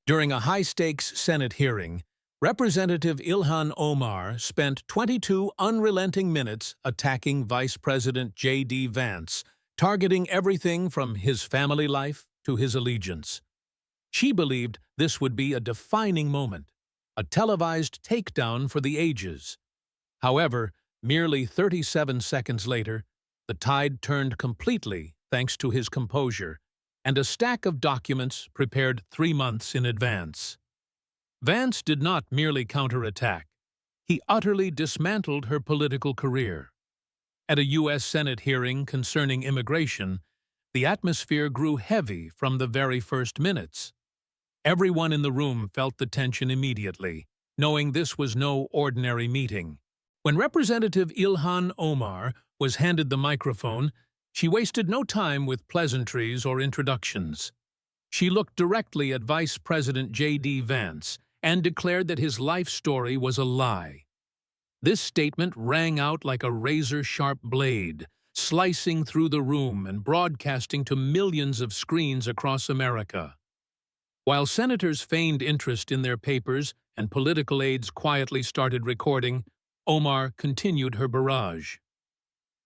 During a high-stakes Senate hearing, Representative Ilhan Omar spent 22 unrelenting minutes attacking Vice President J.D. Vance, targeting everything from his family life to his allegiance. She believed this would be a defining moment, a televised takedown for the ages. However, merely 37 seconds later, the tide turned completely thanks to his composure and a stack of documents prepared 3 months in advance. Vance did not merely counterattack. He utterly dismantled her political career. At a U.S. Senate hearing concerning immigration, the atmosphere grew heavy from the very first minutes. Everyone in the room felt the tension immediately, knowing this was no ordinary meeting. When Representative Ilhan Omar was handed the microphone, she wasted no time with pleasantries or introductions. She looked directly at Vice President J.D. Vance and declared that his life story was a lie. This statement rang out like a razor-sharp blade, slicing through the room and broadcasting to millions of screens across America. While senators feigned interest in their papers and political aides quietly started recording, Omar continued her barrage.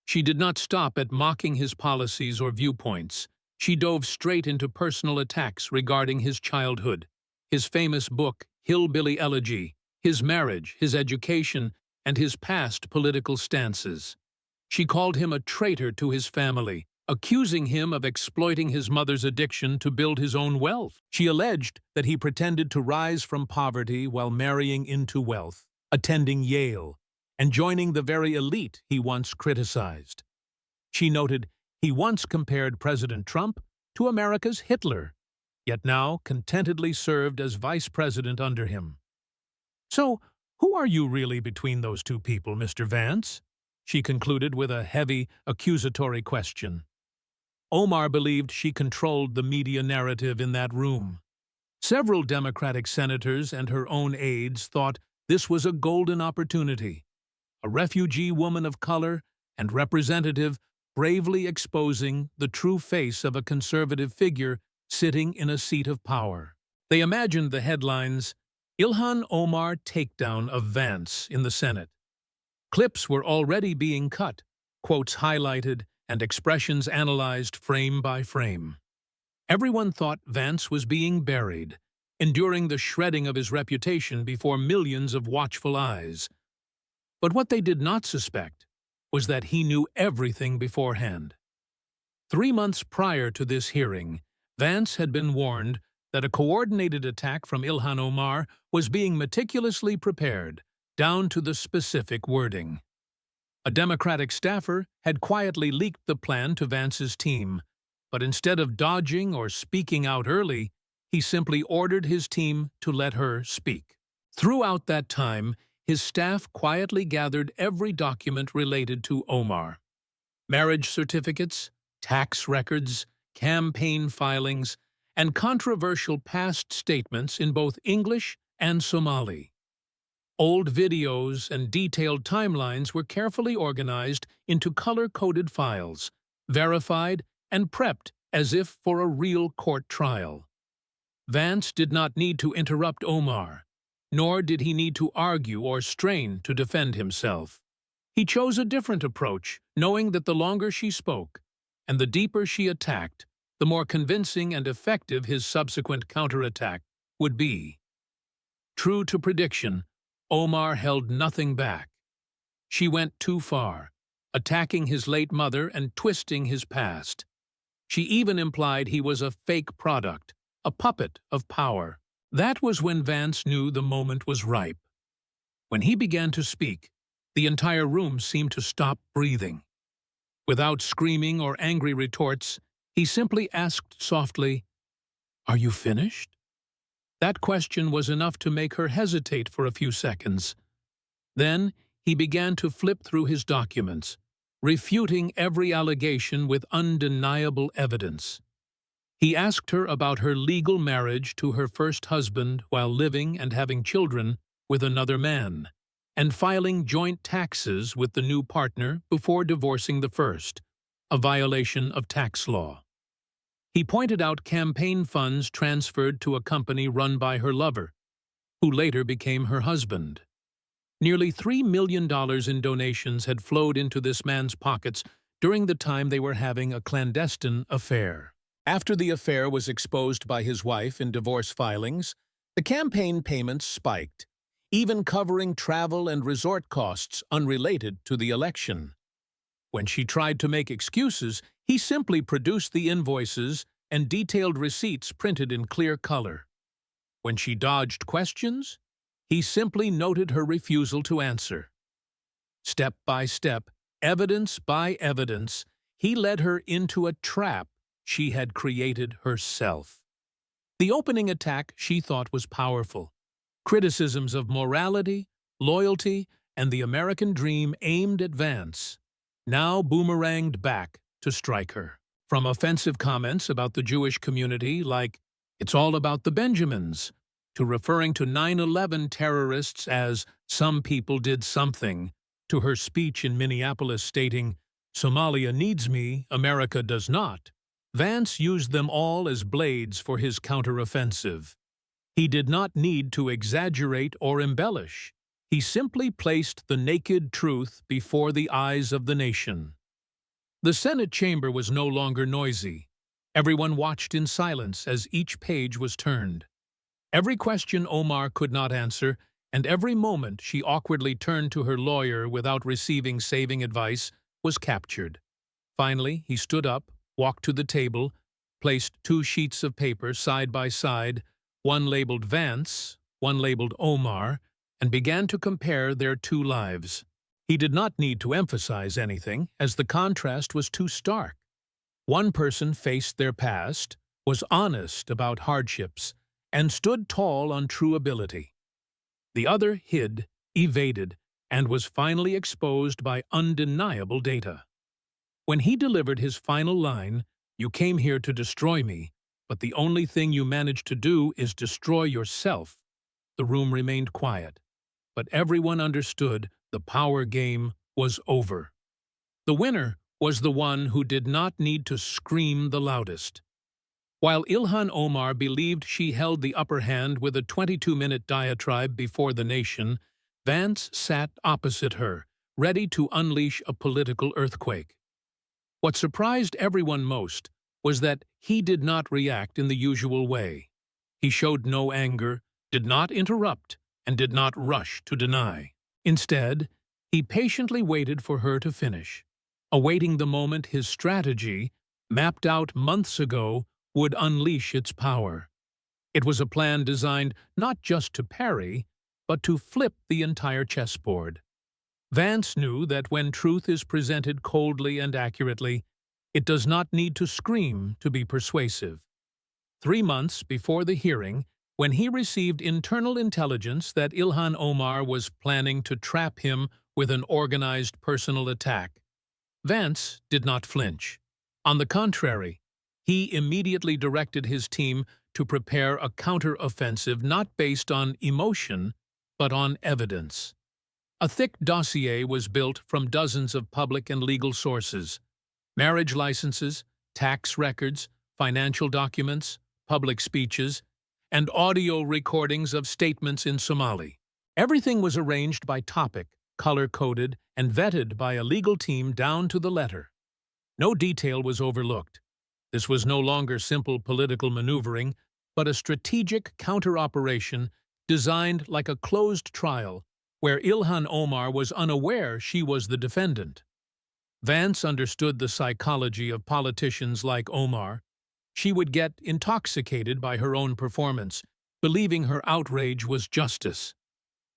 She did not stop at mocking his policies or viewpoints. She dove straight into personal attacks regarding his childhood, his famous book, Hillbilly Elegy, his marriage, his education, and his past political stances. She called him a traitor to his family, accusing him of exploiting his mother's addiction to build his own wealth. She alleged that he pretended to rise from poverty while marrying into wealth, attending Yale, and joining the very elite he once criticized. She noted he once compared President Trump to America's Hitler, yet now contentedly served as vice president under him. "So, who are you really between those two people, Mr. Vance?" she concluded with a heavy, accusatory question. Omar believed she controlled the media narrative in that room. Several Democratic senators and her own aides thought this was a golden opportunity. A refugee woman of color and representative bravely exposing the true face of a conservative figure sitting in a seat of power. They imagined the headlines, "Ilhan Omar Takedown of Vance in the Senate." Clips were already being cut, quotes highlighted, and expressions analyzed frame by frame. Everyone thought Vance was being buried, enduring the shredding of his reputation before millions of watchful eyes. But what they did not suspect was that he knew everything beforehand. 3 months prior to this hearing, Vance had been warned that a coordinated attack from Ilhan Omar was being meticulously prepared, down to the specific wording. A Democratic staffer had quietly leaked the plan to Vance's team, but instead of dodging or speaking out early, he simply ordered his team to let her speak. Throughout that time, his staff quietly gathered every document related to Omar. Marriage certificates, tax records, campaign filings, and controversial past statements in both English and Somali. Old videos and detailed timelines were carefully organized into color-coded files, verified and prepped as if for a real court trial. Vance did not need to interrupt Omar, nor did he need to argue or strain to defend himself. He chose a different approach, knowing that the longer she spoke and the deeper she attacked, the more convincing and effective his subsequent counterattack would be. True to prediction, Omar held nothing back. She went too far, attacking his late mother and twisting his past. She even implied he was a fake product, a puppet of power. That was when Vance knew the moment was ripe. When he began to speak, the entire room seemed to stop breathing. Without screaming or angry retorts, he simply asked softly, "Are you finished?" That question was enough to make her hesitate for a few seconds. Then he began to flip through his documents, refuting every allegation with undeniable evidence. He asked her about her legal marriage to her first husband while living and having children with another man, and filing joint taxes with the new partner before divorcing the first, a violation of tax law. He pointed out campaign funds transferred to a company run by her lover, who later became her husband. Nearly $3 million in donations had flowed into this man's pockets during the time they were having a clandestine affair. After the affair was exposed by his wife in divorce filings, the campaign payments spiked, even covering travel and resort costs unrelated to the election. When she tried to make excuses, he simply produced the invoices and detailed receipts printed in clear color. When she dodged questions, he simply noted her refusal to answer. Step by step, evidence by evidence, he led her into a trap she had created herself. The opening attack she thought was powerful. Criticisms of morality, loyalty, and the American dream aimed at Vance, now boomeranged back to strike her. From offensive comments about the Jewish community like, "It's all about the Benjamins," to referring to 9/11 terrorists as "some people did something," to her speech in Minneapolis stating, "Somalia needs me, America does not," Vance used them all as blades for his counteroffensive. He did not need to exaggerate or embellish. He simply placed the naked truth before the eyes of the nation. The Senate chamber was no longer noisy. Everyone watched in silence as each page was turned. Every question Omar could not answer, and every moment she awkwardly turned to her lawyer without receiving saving advice, was captured. Finally, he stood up, walked to the table, placed 2 sheets of paper side by side, one labeled Vance, one labeled Omar, and began to compare their 2 lives. He did not need to emphasize anything, as the contrast was too stark. One person faced their past, was honest about hardships, and stood tall on true ability. The other hid, evaded, and was finally exposed by undeniable data. When he delivered his final line, "You came here to destroy me, but the only thing you managed to do is destroy yourself," the room remained quiet. But everyone understood the power game was over. The winner was the one who did not need to scream the loudest. While Ilhan Omar believed she held the upper hand with a 22-minute diatribe before the nation, Vance sat opposite her, ready to unleash a political earthquake. What surprised everyone most was that he did not react in the usual way. He showed no anger, did not interrupt, and did not rush to deny. Instead, he patiently waited for her to finish, awaiting the moment his strategy, mapped out months ago, would unleash its power. It was a plan designed not just to parry, but to flip the entire chessboard. Vance knew that when truth is presented coldly and accurately, it does not need to scream to be persuasive. 3 months before the hearing, when he received internal intelligence that Ilhan Omar was planning to trap him with an organized personal attack, Vance did not flinch. On the contrary, he immediately directed his team to prepare a counter-offensive not based on emotion, but on evidence. A thick dossier was built from dozens of public and legal sources: marriage licenses, tax records, financial documents, public speeches, and audio recordings of statements in Somali. Everything was arranged by topic, color-coded, and vetted by a legal team down to the letter. No detail was overlooked. This was no longer simple political maneuvering, but a strategic counter-operation designed like a closed trial, where Ilhan Omar was unaware she was the defendant. Vance understood the psychology of politicians like Omar. She would get intoxicated by her own performance, believing her outrage was justice.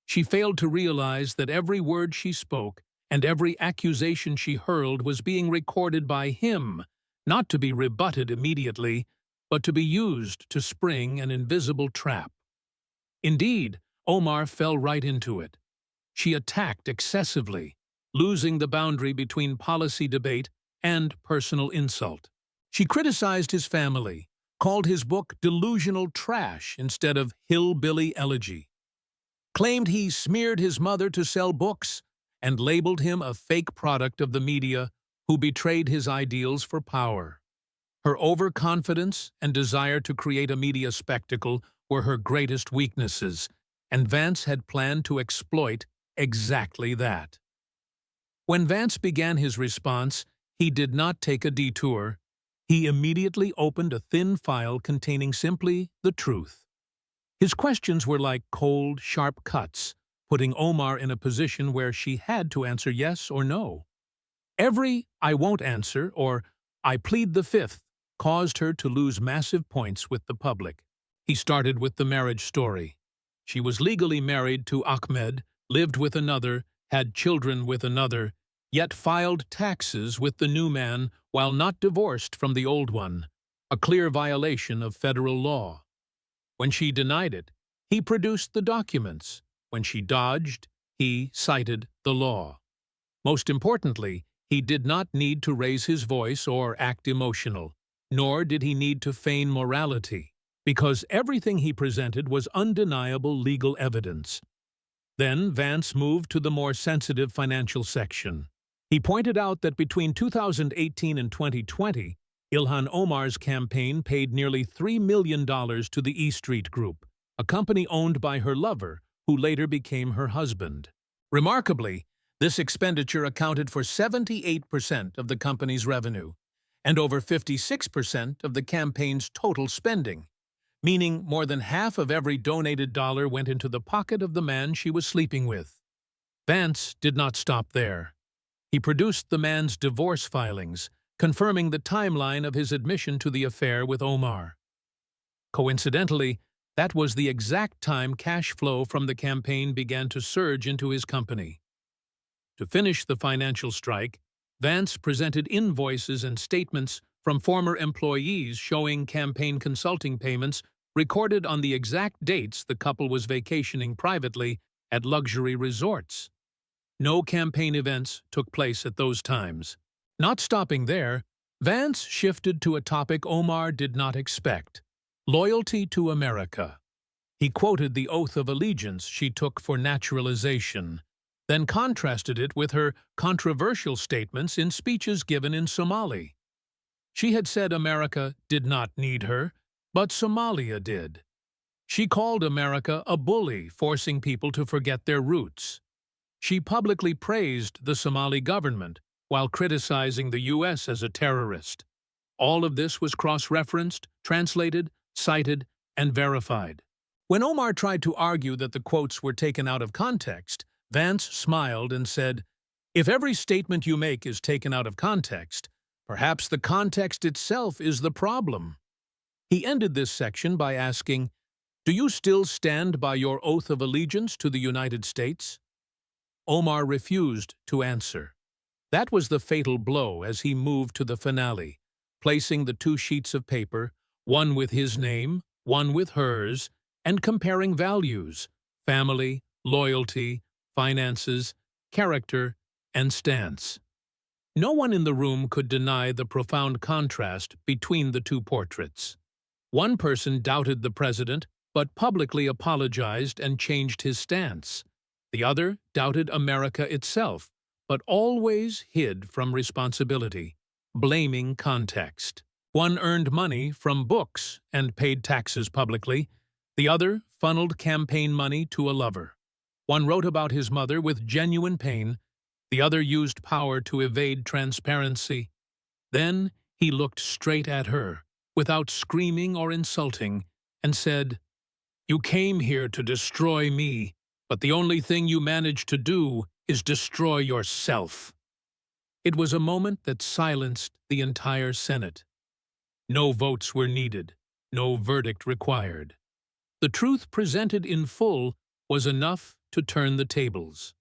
She failed to realize that every word she spoke and every accusation she hurled was being recorded by him, not to be rebutted immediately, but to be used to spring an invisible trap. Indeed, Omar fell right into it. She attacked excessively, losing the boundary between policy debate and personal insult. She criticized his family, called his book delusional trash instead of hillbilly elegy, claimed he smeared his mother to sell books, and labeled him a fake product of the media who betrayed his ideals for power. Her overconfidence and desire to create a media spectacle were her greatest weaknesses, and Vance had planned to exploit exactly that. When Vance began his response, he did not take a detour. He immediately opened a thin file containing simply the truth. His questions were like cold, sharp cuts, putting Omar in a position where she had to answer yes or no. Every "I won't answer" or "I plead the fifth" caused her to lose massive points with the public. He started with the marriage story. She was legally married to Ahmed, lived with another, had children with another, yet filed taxes with the new man while not divorced from the old one, a clear violation of federal law. When she denied it, he produced the documents. When she dodged, he cited the law. Most importantly, he did not need to raise his voice or act emotional, nor did he need to feign morality, because everything he presented was undeniable legal evidence. Then Vance moved to the more sensitive financial section. He pointed out that between 2018 and 2020, Ilhan Omar's campaign paid nearly $3 million to the E Street Group, a company owned by her lover, who later became her husband. Remarkably, this expenditure accounted for 78% of the company's revenue, and over 56% of the campaign's total spending, meaning more than half of every donated dollar went into the pocket of the man she was sleeping with. Vance did not stop there. He produced the man's divorce filings, confirming the timeline of his admission to the affair with Omar. Coincidentally, that was the exact time cash flow from the campaign began to surge into his company. To finish the financial strike, Vance presented invoices and statements from former employees showing campaign consulting payments recorded on the exact dates the couple was vacationing privately at luxury resorts. No campaign events took place at those times. Not stopping there, Vance shifted to a topic Omar did not expect: loyalty to America. He quoted the oath of allegiance she took for naturalization, then contrasted it with her controversial statements in speeches given in Somali. She had said America did not need her, but Somalia did. She called America a bully, forcing people to forget their roots. She publicly praised the Somali government while criticizing the U.S. as a terrorist. All of this was cross-referenced, translated, cited, and verified. When Omar tried to argue that the quotes were taken out of context, Vance smiled and said, "If every statement you make is taken out of context, perhaps the context itself is the problem." He ended this section by asking, "Do you still stand by your oath of allegiance to the United States?" Omar refused to answer. That was the fatal blow as he moved to the finale, placing the two sheets of paper, one with his name, one with hers, and comparing values: family, loyalty, finances, character, and stance. No one in the room could deny the profound contrast between the two portraits. One person doubted the president, but publicly apologized and changed his stance. The other doubted America itself, but always hid from responsibility, blaming context. One earned money from books and paid taxes publicly. The other funneled campaign money to a lover. One wrote about his mother with genuine pain. The other used power to evade transparency. Then he looked straight at her, without screaming or insulting, and said, "You came here to destroy me, but the only thing you managed to do is destroy yourself." It was a moment that silenced the entire Senate. No votes were needed, no verdict required. The truth presented in full was enough to turn the tables.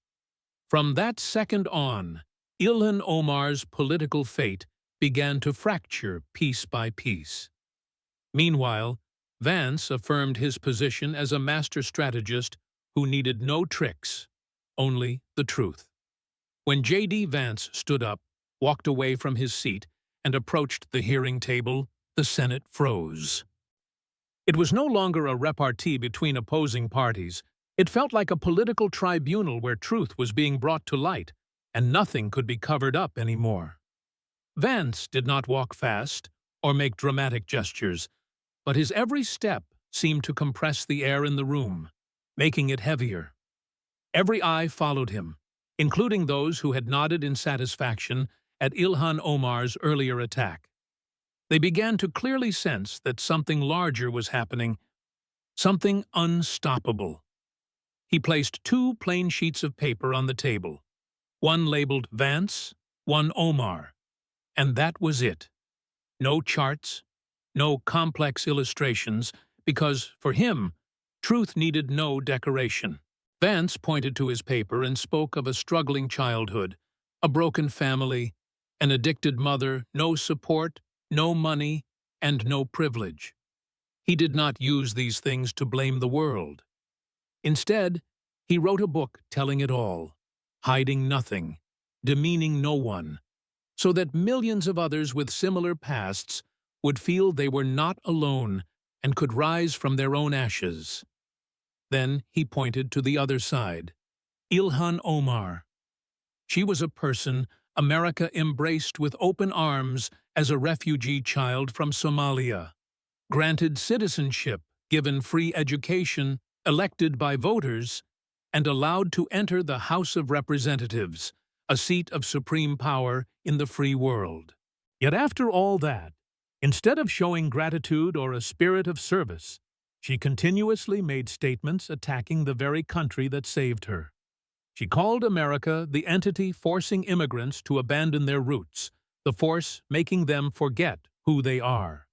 From that second on, Ilhan Omar's political fate began to fracture piece by piece. Meanwhile, Vance affirmed his position as a master strategist who needed no tricks, only the truth. When J.D. Vance stood up, walked away from his seat, and approached the hearing table, the Senate froze. It was no longer a repartee between opposing parties. It felt like a political tribunal where truth was being brought to light, and nothing could be covered up anymore. Vance did not walk fast or make dramatic gestures, but his every step seemed to compress the air in the room, making it heavier. Every eye followed him, including those who had nodded in satisfaction at Ilhan Omar's earlier attack. They began to clearly sense that something larger was happening, something unstoppable. He placed 2 plain sheets of paper on the table, one labeled Vance, one Omar, and that was it. No charts, no complex illustrations, because, for him, truth needed no decoration. Vance pointed to his paper and spoke of a struggling childhood, a broken family, an addicted mother, no support, no money, and no privilege. He did not use these things to blame the world. Instead, he wrote a book telling it all, hiding nothing, demeaning no one, so that millions of others with similar pasts would feel they were not alone and could rise from their own ashes. Then he pointed to the other side, Ilhan Omar. She was a person America embraced with open arms as a refugee child from Somalia, granted citizenship, given free education, elected by voters, and allowed to enter the House of Representatives, a seat of supreme power in the free world. Yet after all that, instead of showing gratitude or a spirit of service, she continuously made statements attacking the very country that saved her. She called America the entity forcing immigrants to abandon their roots, the force making them forget who they are.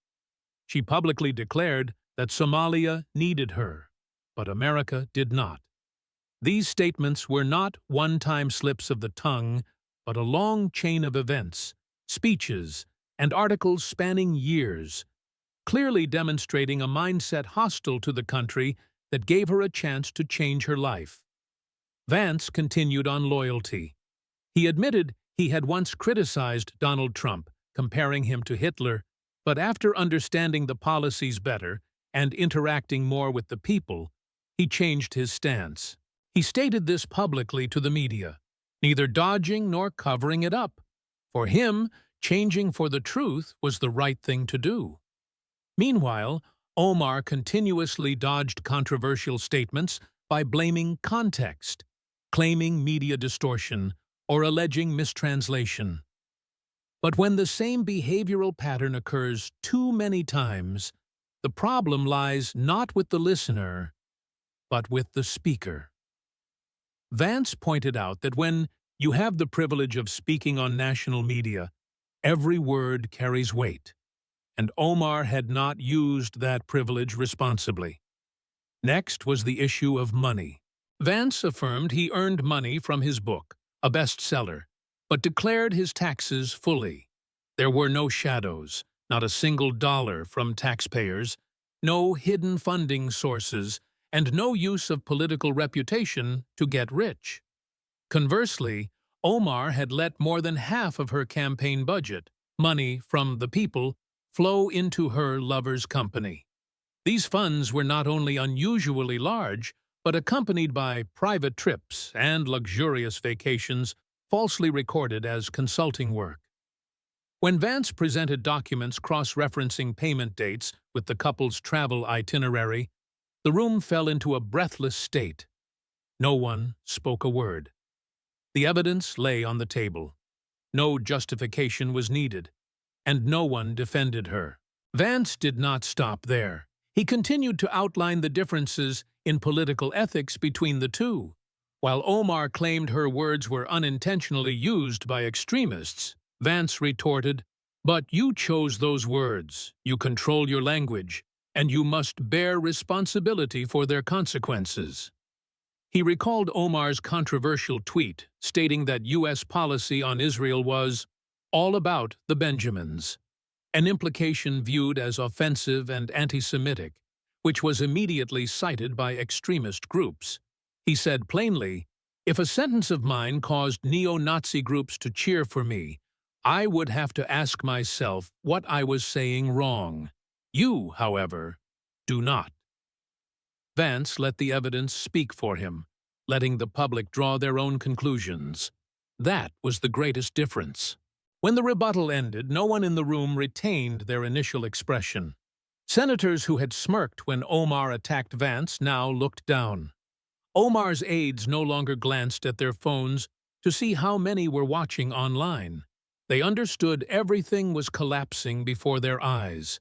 She publicly declared that Somalia needed her, but America did not. These statements were not one-time slips of the tongue, but a long chain of events, speeches, and articles spanning years, clearly demonstrating a mindset hostile to the country that gave her a chance to change her life. Vance continued on loyalty. He admitted he had once criticized Donald Trump, comparing him to Hitler, but after understanding the policies better and interacting more with the people, he changed his stance. He stated this publicly to the media, neither dodging nor covering it up. For him, changing for the truth was the right thing to do. Meanwhile, Omar continuously dodged controversial statements by blaming context, claiming media distortion, or alleging mistranslation. But when the same behavioral pattern occurs too many times, the problem lies not with the listener, but with the speaker. Vance pointed out that when you have the privilege of speaking on national media, every word carries weight, and Omar had not used that privilege responsibly. Next was the issue of money. Vance affirmed he earned money from his book, a bestseller, but declared his taxes fully. There were no shadows, not a single dollar from taxpayers, no hidden funding sources, and no use of political reputation to get rich. Conversely, Omar had let more than half of her campaign budget, money from the people, flow into her lover's company. These funds were not only unusually large, but accompanied by private trips and luxurious vacations falsely recorded as consulting work. When Vance presented documents cross-referencing payment dates with the couple's travel itinerary, the room fell into a breathless state. No one spoke a word. The evidence lay on the table. No justification was needed, and no one defended her. Vance did not stop there. He continued to outline the differences in political ethics between the two. While Omar claimed her words were unintentionally used by extremists, Vance retorted, "But you chose those words, you control your language, and you must bear responsibility for their consequences." He recalled Omar's controversial tweet stating that U.S. policy on Israel was all about the Benjamins, an implication viewed as offensive and anti-Semitic, which was immediately cited by extremist groups. He said plainly, "If a sentence of mine caused neo-Nazi groups to cheer for me, I would have to ask myself what I was saying wrong. You, however, do not." Vance let the evidence speak for him, letting the public draw their own conclusions. That was the greatest difference. When the rebuttal ended, no one in the room retained their initial expression. Senators who had smirked when Omar attacked Vance now looked down. Omar's aides no longer glanced at their phones to see how many were watching online. They understood everything was collapsing before their eyes.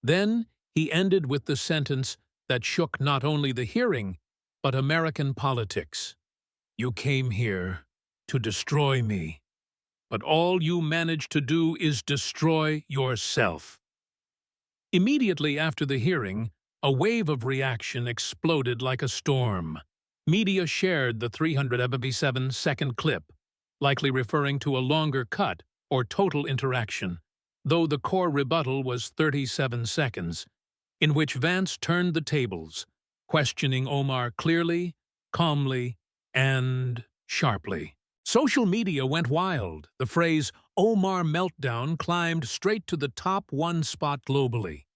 Then he ended with the sentence that shook not only the hearing, but American politics. "You came here to destroy me, but all you managed to do is destroy yourself." Immediately after the hearing, a wave of reaction exploded like a storm. Media shared the 377-second clip, likely referring to a longer cut or total interaction, though the core rebuttal was 37 seconds, in which Vance turned the tables, questioning Omar clearly, calmly, and sharply. Social media went wild. The phrase "Omar meltdown" climbed straight to the top one spot globally.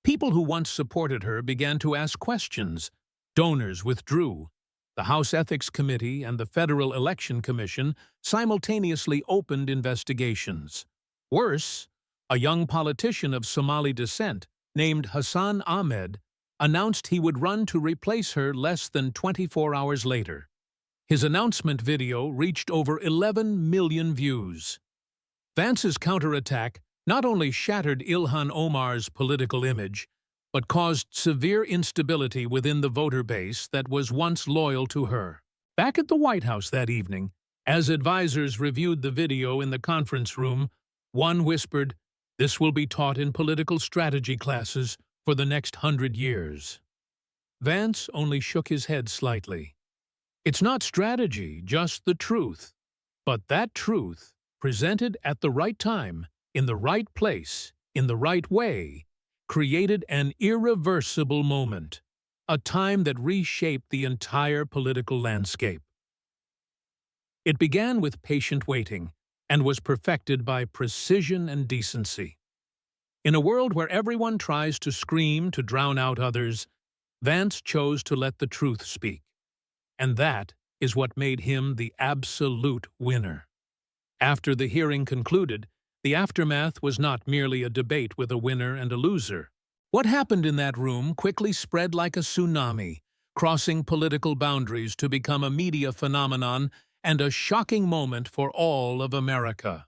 People who once supported her began to ask questions. Donors withdrew. The House Ethics Committee and the Federal Election Commission simultaneously opened investigations. Worse, a young politician of Somali descent named Hassan Ahmed announced he would run to replace her less than 24 hours later. His announcement video reached over 11 million views. Vance's counterattack not only shattered Ilhan Omar's political image, but caused severe instability within the voter base that was once loyal to her. Back at the White House that evening, as advisors reviewed the video in the conference room, one whispered, "This will be taught in political strategy classes for the next 100 years." Vance only shook his head slightly. "It's not strategy, just the truth. But that truth, presented at the right time, in the right place, in the right way, created an irreversible moment, a time that reshaped the entire political landscape." It began with patient waiting and was perfected by precision and decency. In a world where everyone tries to scream to drown out others, Vance chose to let the truth speak. And that is what made him the absolute winner. After the hearing concluded, the aftermath was not merely a debate with a winner and a loser. What happened in that room quickly spread like a tsunami, crossing political boundaries to become a media phenomenon and a shocking moment for all of America.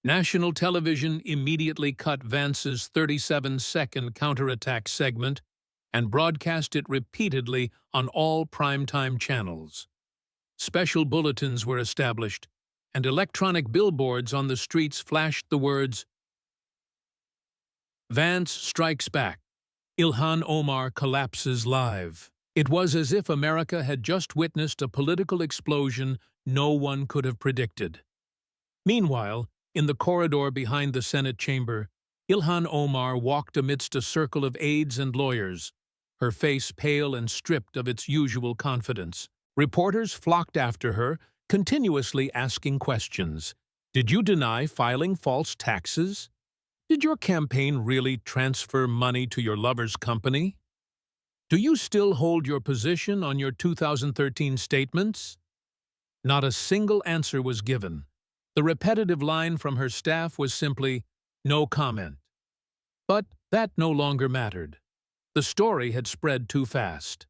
National television immediately cut Vance's 37-second counterattack segment and broadcast it repeatedly on all primetime channels. Special bulletins were established, and electronic billboards on the streets flashed the words, "Vance strikes back. Ilhan Omar collapses live." It was as if America had just witnessed a political explosion no one could have predicted. Meanwhile, in the corridor behind the Senate chamber, Ilhan Omar walked amidst a circle of aides and lawyers, her face pale and stripped of its usual confidence. Reporters flocked after her, continuously asking questions. "Did you deny filing false taxes? Did your campaign really transfer money to your lover's company? Do you still hold your position on your 2013 statements?" Not a single answer was given. The repetitive line from her staff was simply, "No comment." But that no longer mattered. The story had spread too fast.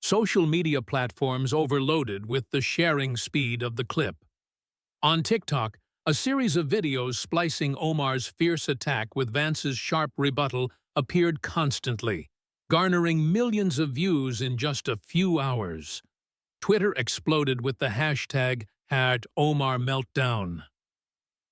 Social media platforms overloaded with the sharing speed of the clip. On TikTok, a series of videos splicing Omar's fierce attack with Vance's sharp rebuttal appeared constantly, garnering millions of views in just a few hours. Twitter exploded with the hashtag #OmarMeltdown.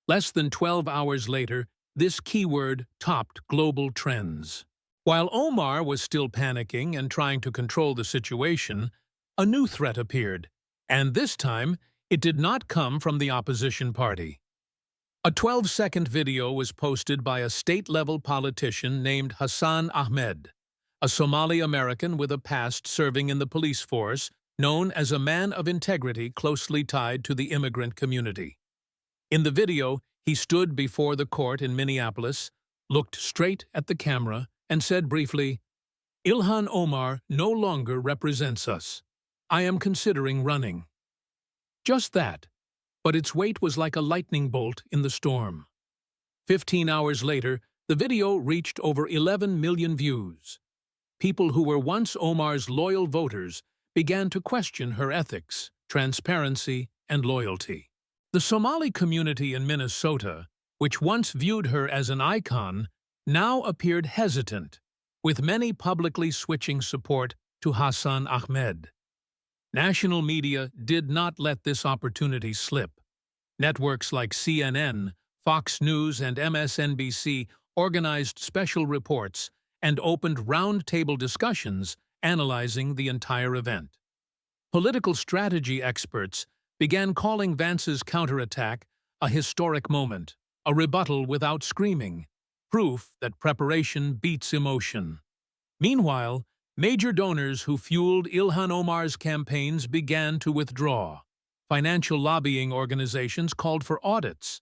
Less than 12 hours later, this keyword topped global trends. While Omar was still panicking and trying to control the situation, a new threat appeared, and this time it did not come from the opposition party. A 12-second video was posted by a state-level politician named Hassan Ahmed, a Somali American with a past serving in the police force, known as a man of integrity closely tied to the immigrant community. In the video, he stood before the court in Minneapolis, looked straight at the camera, and said briefly, "Ilhan Omar no longer represents us. I am considering running." Just that. but its weight was like a lightning bolt in the storm. 15 hours later, the video reached over 11 million views. People who were once Omar's loyal voters began to question her ethics, transparency, and loyalty. The Somali community in Minnesota, which once viewed her as an icon, now appeared hesitant, with many publicly switching support to Hassan Ahmed. National media did not let this opportunity slip. Networks like CNN, Fox News, and MSNBC organized special reports and opened round-table discussions analyzing the entire event. Political strategy experts began calling Vance's counterattack a historic moment, a rebuttal without screaming, proof that preparation beats emotion. Meanwhile, major donors who fueled Ilhan Omar's campaigns began to withdraw. Financial lobbying organizations called for audits.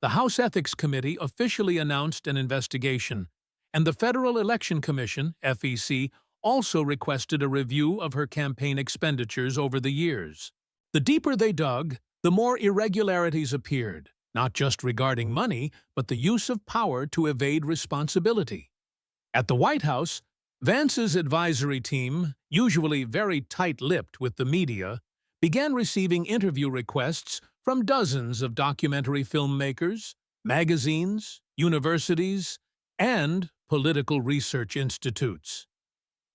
The House Ethics Committee officially announced an investigation, and the Federal Election Commission, FEC, also requested a review of her campaign expenditures over the years. The deeper they dug, the more irregularities appeared, not just regarding money, but the use of power to evade responsibility. At the White House, Vance's advisory team, usually very tight-lipped with the media, began receiving interview requests from dozens of documentary filmmakers, magazines, universities, and political research institutes.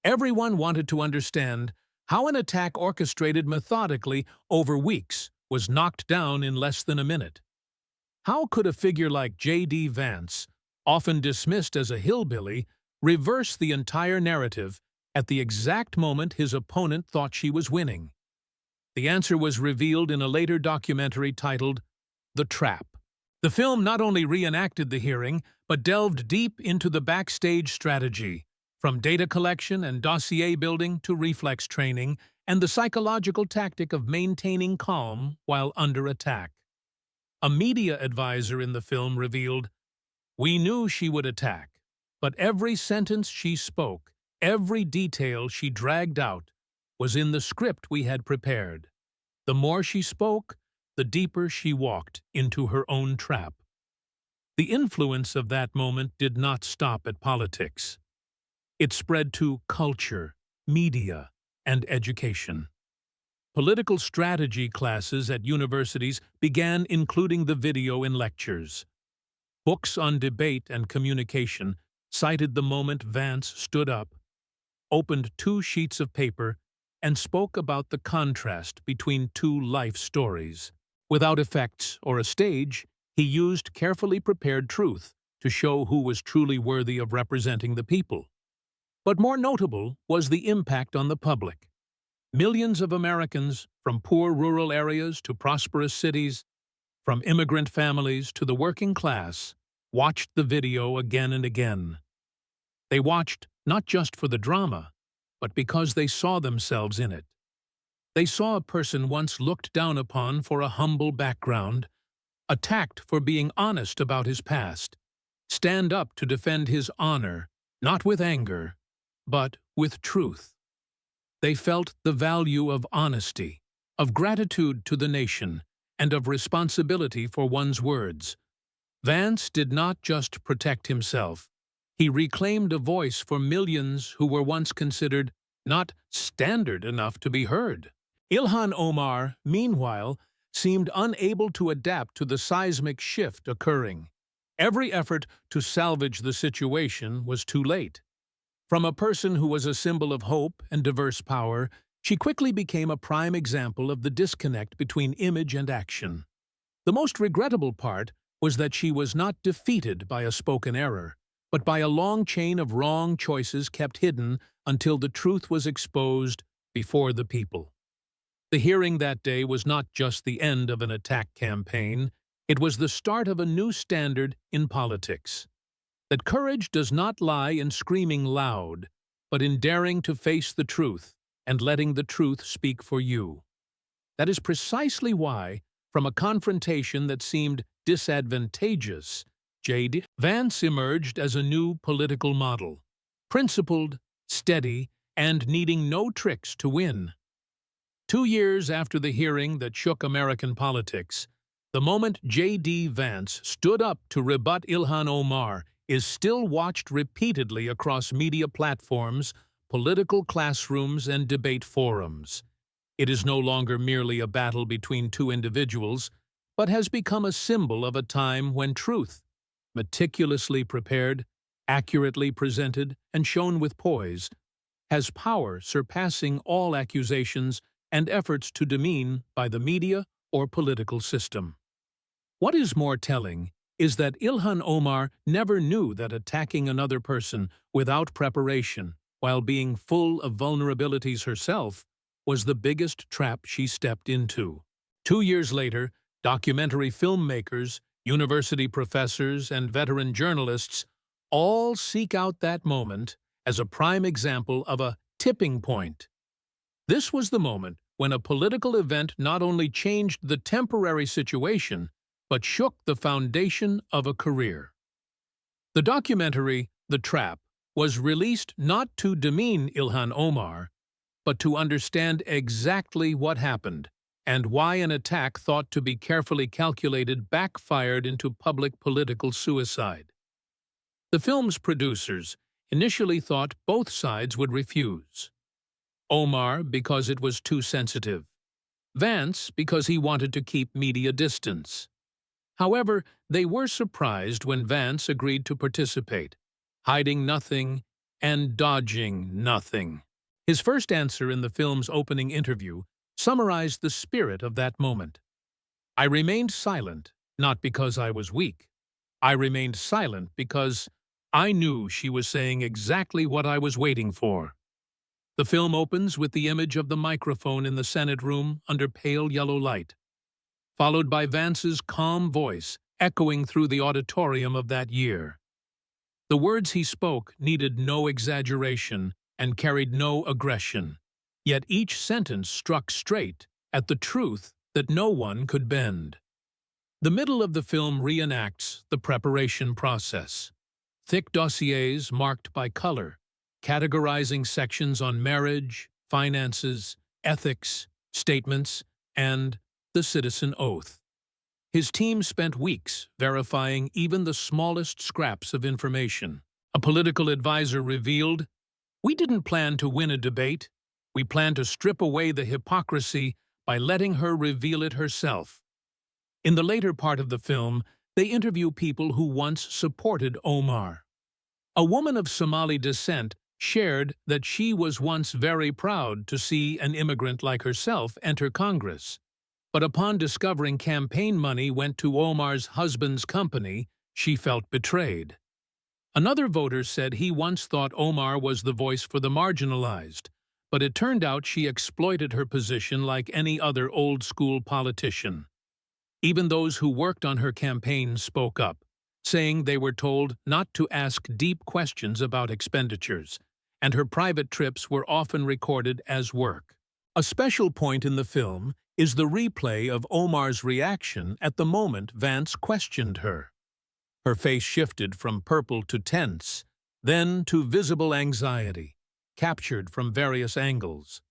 Everyone wanted to understand how an attack orchestrated methodically over weeks was knocked down in less than a minute. How could a figure like J.D. Vance, often dismissed as a hillbilly, reverse the entire narrative at the exact moment his opponent thought she was winning? The answer was revealed in a later documentary titled The Trap. The film not only reenacted the hearing, but delved deep into the backstage strategy, from data collection and dossier building to reflex training and the psychological tactic of maintaining calm while under attack. A media advisor in the film revealed, "We knew she would attack, but every sentence she spoke, every detail she dragged out, was in the script we had prepared. The more she spoke, the deeper she walked into her own trap." The influence of that moment did not stop at politics. It spread to culture, media, and education. Political strategy classes at universities began including the video in lectures. Books on debate and communication cited the moment Vance stood up, opened 2 sheets of paper, and spoke about the contrast between 2 life stories. Without effects or a stage, he used carefully prepared truth to show who was truly worthy of representing the people. But more notable was the impact on the public. Millions of Americans, from poor rural areas to prosperous cities, from immigrant families to the working class, watched the video again and again. They watched not just for the drama, but because they saw themselves in it. They saw a person once looked down upon for a humble background, attacked for being honest about his past, stand up to defend his honor, not with anger, but with truth. They felt the value of honesty, of gratitude to the nation, and of responsibility for one's words. Vance did not just protect himself. He reclaimed a voice for millions who were once considered not standard enough to be heard. Ilhan Omar, meanwhile, seemed unable to adapt to the seismic shift occurring. Every effort to salvage the situation was too late. From a person who was a symbol of hope and diverse power, she quickly became a prime example of the disconnect between image and action. The most regrettable part was that she was not defeated by a spoken error, but by a long chain of wrong choices kept hidden until the truth was exposed before the people. The hearing that day was not just the end of an attack campaign, it was the start of a new standard in politics. That courage does not lie in screaming loud, but in daring to face the truth and letting the truth speak for you. That is precisely why, from a confrontation that seemed disadvantageous, J.D. Vance emerged as a new political model, principled, steady, and needing no tricks to win. 2 years after the hearing that shook American politics, The moment J.D. Vance stood up to rebut Ilhan Omar is still watched repeatedly across media platforms, political classrooms, and debate forums. It is no longer merely a battle between two individuals, but has become a symbol of a time when truth, meticulously prepared, accurately presented, and shown with poise, has power surpassing all accusations and efforts to demean by the media or political system. What is more telling is that Ilhan Omar never knew that attacking another person without preparation, while being full of vulnerabilities herself, was the biggest trap she stepped into. 2 years later, documentary filmmakers, university professors, and veteran journalists all seek out that moment as a prime example of a tipping point. This was the moment when a political event not only changed the temporary situation, but shook the foundation of a career. The documentary, The Trap, was released not to demean Ilhan Omar, but to understand exactly what happened and why an attack thought to be carefully calculated backfired into public political suicide. The film's producers initially thought both sides would refuse. Omar because it was too sensitive, Vance because he wanted to keep media distance. However, they were surprised when Vance agreed to participate, hiding nothing and dodging nothing. His first answer in the film's opening interview summarized the spirit of that moment. "I remained silent, not because I was weak. I remained silent because I knew she was saying exactly what I was waiting for." The film opens with the image of the microphone in the Senate room under pale yellow light, followed by Vance's calm voice echoing through the auditorium of that year. The words he spoke needed no exaggeration and carried no aggression, yet each sentence struck straight at the truth that no one could bend. The middle of the film reenacts the preparation process. Thick dossiers marked by color, categorizing sections on marriage, finances, ethics, statements, and the citizen oath. His team spent weeks verifying even the smallest scraps of information. A political advisor revealed, "We didn't plan to win a debate. We planned to strip away the hypocrisy by letting her reveal it herself." In the later part of the film, they interview people who once supported Omar. A woman of Somali descent shared that she was once very proud to see an immigrant like herself enter Congress. But upon discovering campaign money went to Omar's husband's company, she felt betrayed. Another voter said he once thought Omar was the voice for the marginalized, but it turned out she exploited her position like any other old-school politician. Even those who worked on her campaign spoke up, saying they were told not to ask deep questions about expenditures, and her private trips were often recorded as work. A special point in the film is the replay of Omar's reaction at the moment Vance questioned her. Her face shifted from purple to tense, then to visible anxiety, captured from various angles.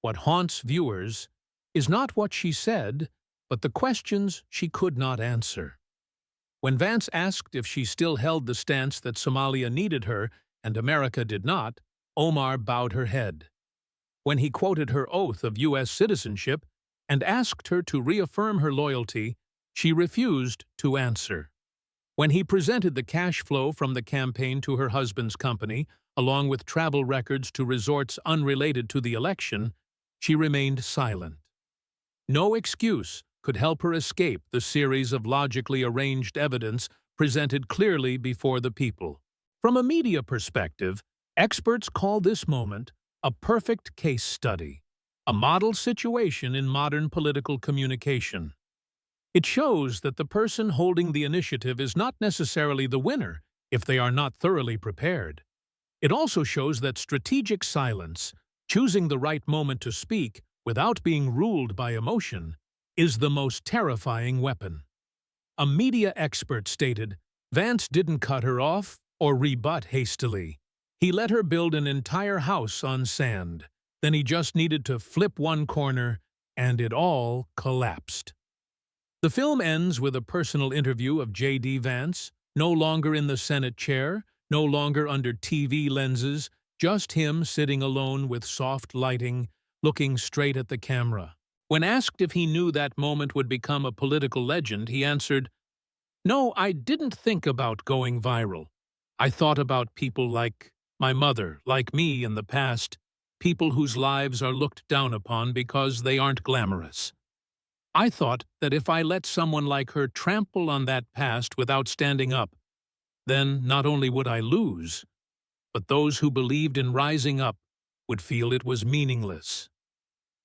What haunts viewers is not what she said, but the questions she could not answer. When Vance asked if she still held the stance that Somalia needed her and America did not, Omar bowed her head. When he quoted her oath of U.S. citizenship and asked her to reaffirm her loyalty, she refused to answer. When he presented the cash flow from the campaign to her husband's company, along with travel records to resorts unrelated to the election, she remained silent. No excuse could help her escape the series of logically arranged evidence presented clearly before the people. From a media perspective, experts call this moment a perfect case study, a model situation in modern political communication. It shows that the person holding the initiative is not necessarily the winner if they are not thoroughly prepared. It also shows that strategic silence, choosing the right moment to speak without being ruled by emotion, is the most terrifying weapon. A media expert stated, "Vance didn't cut her off or rebut hastily. He let her build an entire house on sand. Then he just needed to flip one corner, and it all collapsed." The film ends with a personal interview of J.D. Vance, no longer in the Senate chair, no longer under TV lenses, just him sitting alone with soft lighting, looking straight at the camera. When asked if he knew that moment would become a political legend, he answered, "No, I didn't think about going viral. I thought about people like my mother, like me in the past, people whose lives are looked down upon because they aren't glamorous. I thought that if I let someone like her trample on that past without standing up, then not only would I lose, but those who believed in rising up would feel it was meaningless."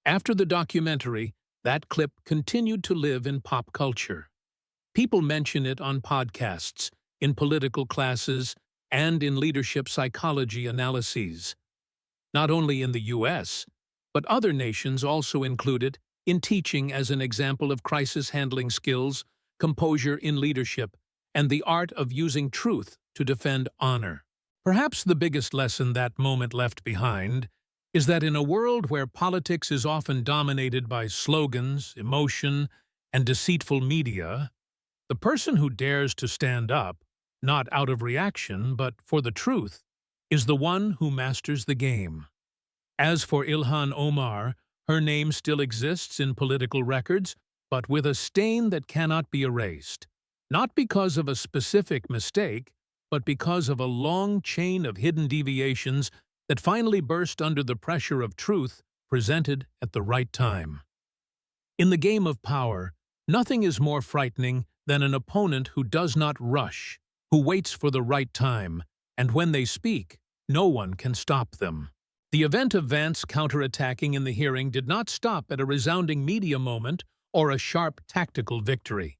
After the documentary, that clip continued to live in pop culture. People mention it on podcasts, in political classes, and in leadership psychology analyses. Not only in the U.S., but other nations also include it in teaching as an example of crisis handling skills, composure in leadership, and the art of using truth to defend honor. Perhaps the biggest lesson that moment left behind is that in a world where politics is often dominated by slogans, emotion, and deceitful media, the person who dares to stand up, not out of reaction but for the truth, is the one who masters the game. As for Ilhan Omar, her name still exists in political records, but with a stain that cannot be erased, not because of a specific mistake, but because of a long chain of hidden deviations that finally burst under the pressure of truth presented at the right time. In the game of power, nothing is more frightening than an opponent who does not rush, who waits for the right time, and when they speak, no one can stop them. The event of Vance counterattacking in the hearing did not stop at a resounding media moment or a sharp tactical victory.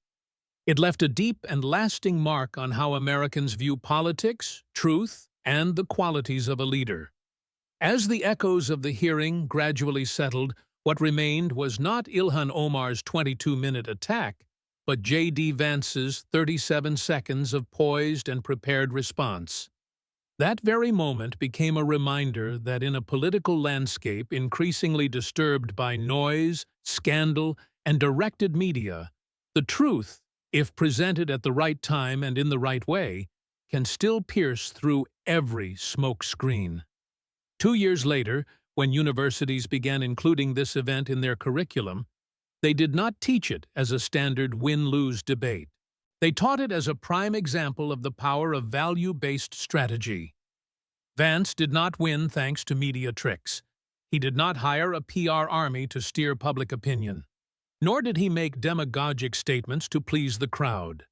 It left a deep and lasting mark on how Americans view politics, truth, and the qualities of a leader. As the echoes of the hearing gradually settled, what remained was not Ilhan Omar's 22-minute attack, but J.D. Vance's 37 seconds of poised and prepared response. That very moment became a reminder that in a political landscape increasingly disturbed by noise, scandal, and directed media, the truth, if presented at the right time and in the right way, can still pierce through every smoke screen. 2 years later, when universities began including this event in their curriculum, they did not teach it as a standard win-lose debate. They taught it as a prime example of the power of value-based strategy. Vance did not win thanks to media tricks. He did not hire a PR army to steer public opinion. Nor did he make demagogic statements to please the crowd.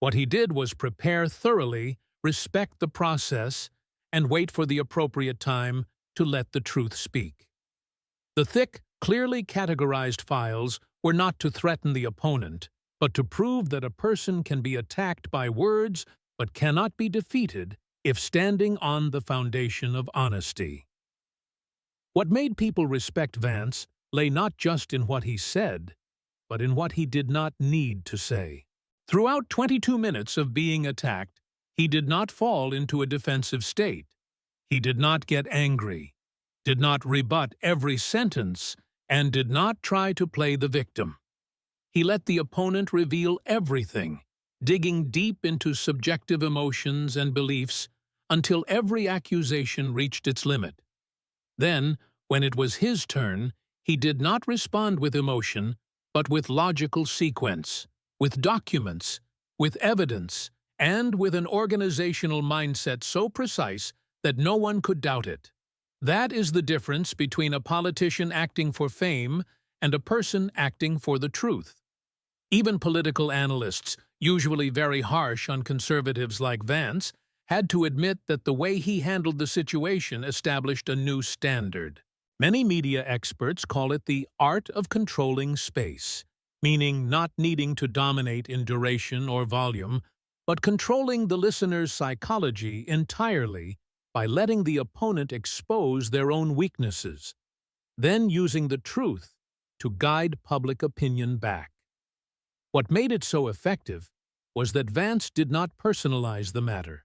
What he did was prepare thoroughly, respect the process, and wait for the appropriate time to let the truth speak. The thick, clearly categorized files were not to threaten the opponent, but to prove that a person can be attacked by words but cannot be defeated if standing on the foundation of honesty. What made people respect Vance lay not just in what he said, but in what he did not need to say. Throughout 22 minutes of being attacked, he did not fall into a defensive state. He did not get angry, did not rebut every sentence, and did not try to play the victim. He let the opponent reveal everything, digging deep into subjective emotions and beliefs until every accusation reached its limit. Then, when it was his turn, he did not respond with emotion, but with logical sequence, with documents, with evidence, and with an organizational mindset so precise that no one could doubt it. That is the difference between a politician acting for fame and a person acting for the truth. Even political analysts, usually very harsh on conservatives like Vance, had to admit that the way he handled the situation established a new standard. Many media experts call it the art of controlling space, meaning not needing to dominate in duration or volume, but controlling the listener's psychology entirely by letting the opponent expose their own weaknesses, then using the truth to guide public opinion back. What made it so effective was that Vance did not personalize the matter.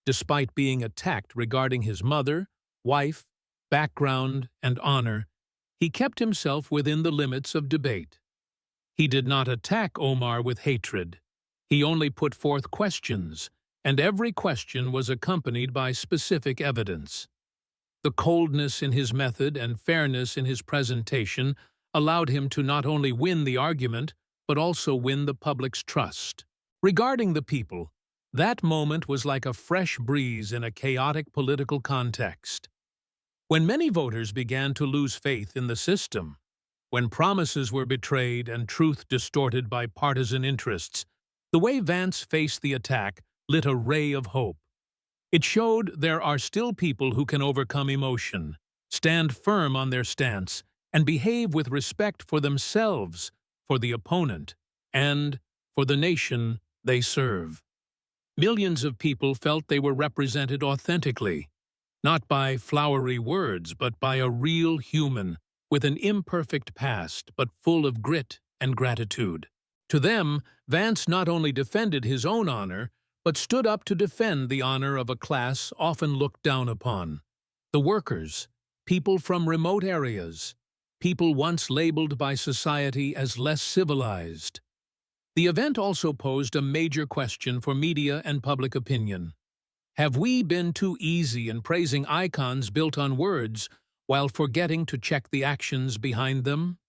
Despite being attacked regarding his mother, wife, background, and honor, he kept himself within the limits of debate. He did not attack Omar with hatred. He only put forth questions, and every question was accompanied by specific evidence. The coldness in his method and fairness in his presentation allowed him to not only win the argument, but also win the public's trust. Regarding the people, that moment was like a fresh breeze in a chaotic political context. When many voters began to lose faith in the system, when promises were betrayed and truth distorted by partisan interests, the way Vance faced the attack lit a ray of hope. It showed there are still people who can overcome emotion, stand firm on their stance, and behave with respect for themselves, for the opponent, and for the nation they serve. Millions of people felt they were represented authentically, not by flowery words, but by a real human with an imperfect past but full of grit and gratitude. To them, Vance not only defended his own honor, but stood up to defend the honor of a class often looked down upon. The workers, people from remote areas, people once labeled by society as less civilized. The event also posed a major question for media and public opinion. Have we been too easy in praising icons built on words while forgetting to check the actions behind them?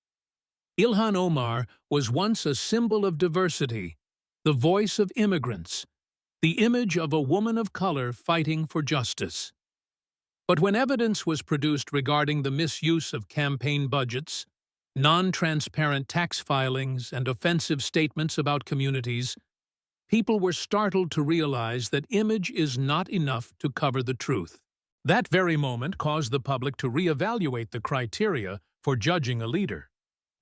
Ilhan Omar was once a symbol of diversity, the voice of immigrants, the image of a woman of color fighting for justice. But when evidence was produced regarding the misuse of campaign budgets, non-transparent tax filings, and offensive statements about communities, people were startled to realize that image is not enough to cover the truth. That very moment caused the public to reevaluate the criteria for judging a leader.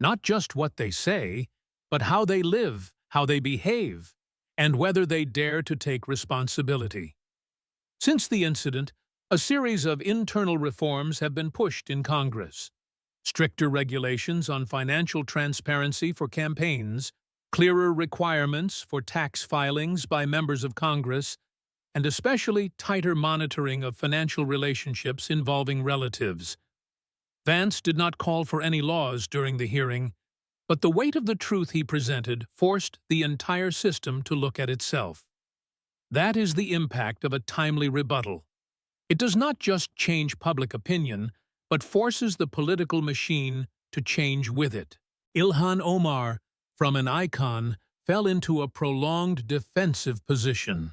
Not just what they say, but how they live, how they behave, and whether they dare to take responsibility. Since the incident, a series of internal reforms have been pushed in Congress. Stricter regulations on financial transparency for campaigns, clearer requirements for tax filings by members of Congress, and especially tighter monitoring of financial relationships involving relatives. Vance did not call for any laws during the hearing, but the weight of the truth he presented forced the entire system to look at itself. That is the impact of a timely rebuttal. It does not just change public opinion, but forces the political machine to change with it. Ilhan Omar, from an icon, fell into a prolonged defensive position.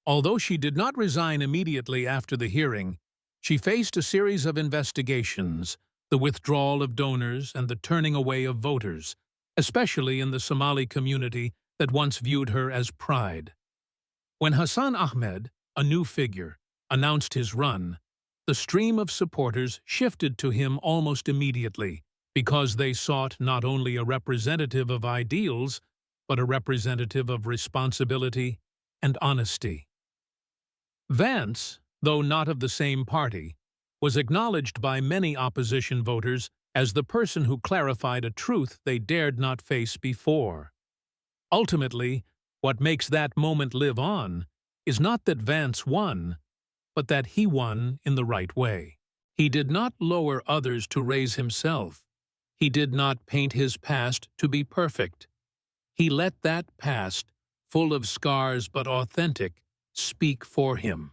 Although she did not resign immediately after the hearing, she faced a series of investigations, the withdrawal of donors and the turning away of voters, especially in the Somali community that once viewed her as pride. When Hassan Ahmed, a new figure, announced his run, the stream of supporters shifted to him almost immediately because they sought not only a representative of ideals, but a representative of responsibility and honesty. Vance, though not of the same party, was acknowledged by many opposition voters as the person who clarified a truth they dared not face before. Ultimately, what makes that moment live on is not that Vance won, but that he won in the right way. He did not lower others to raise himself. He did not paint his past to be perfect. He let that past, full of scars but authentic, speak for him.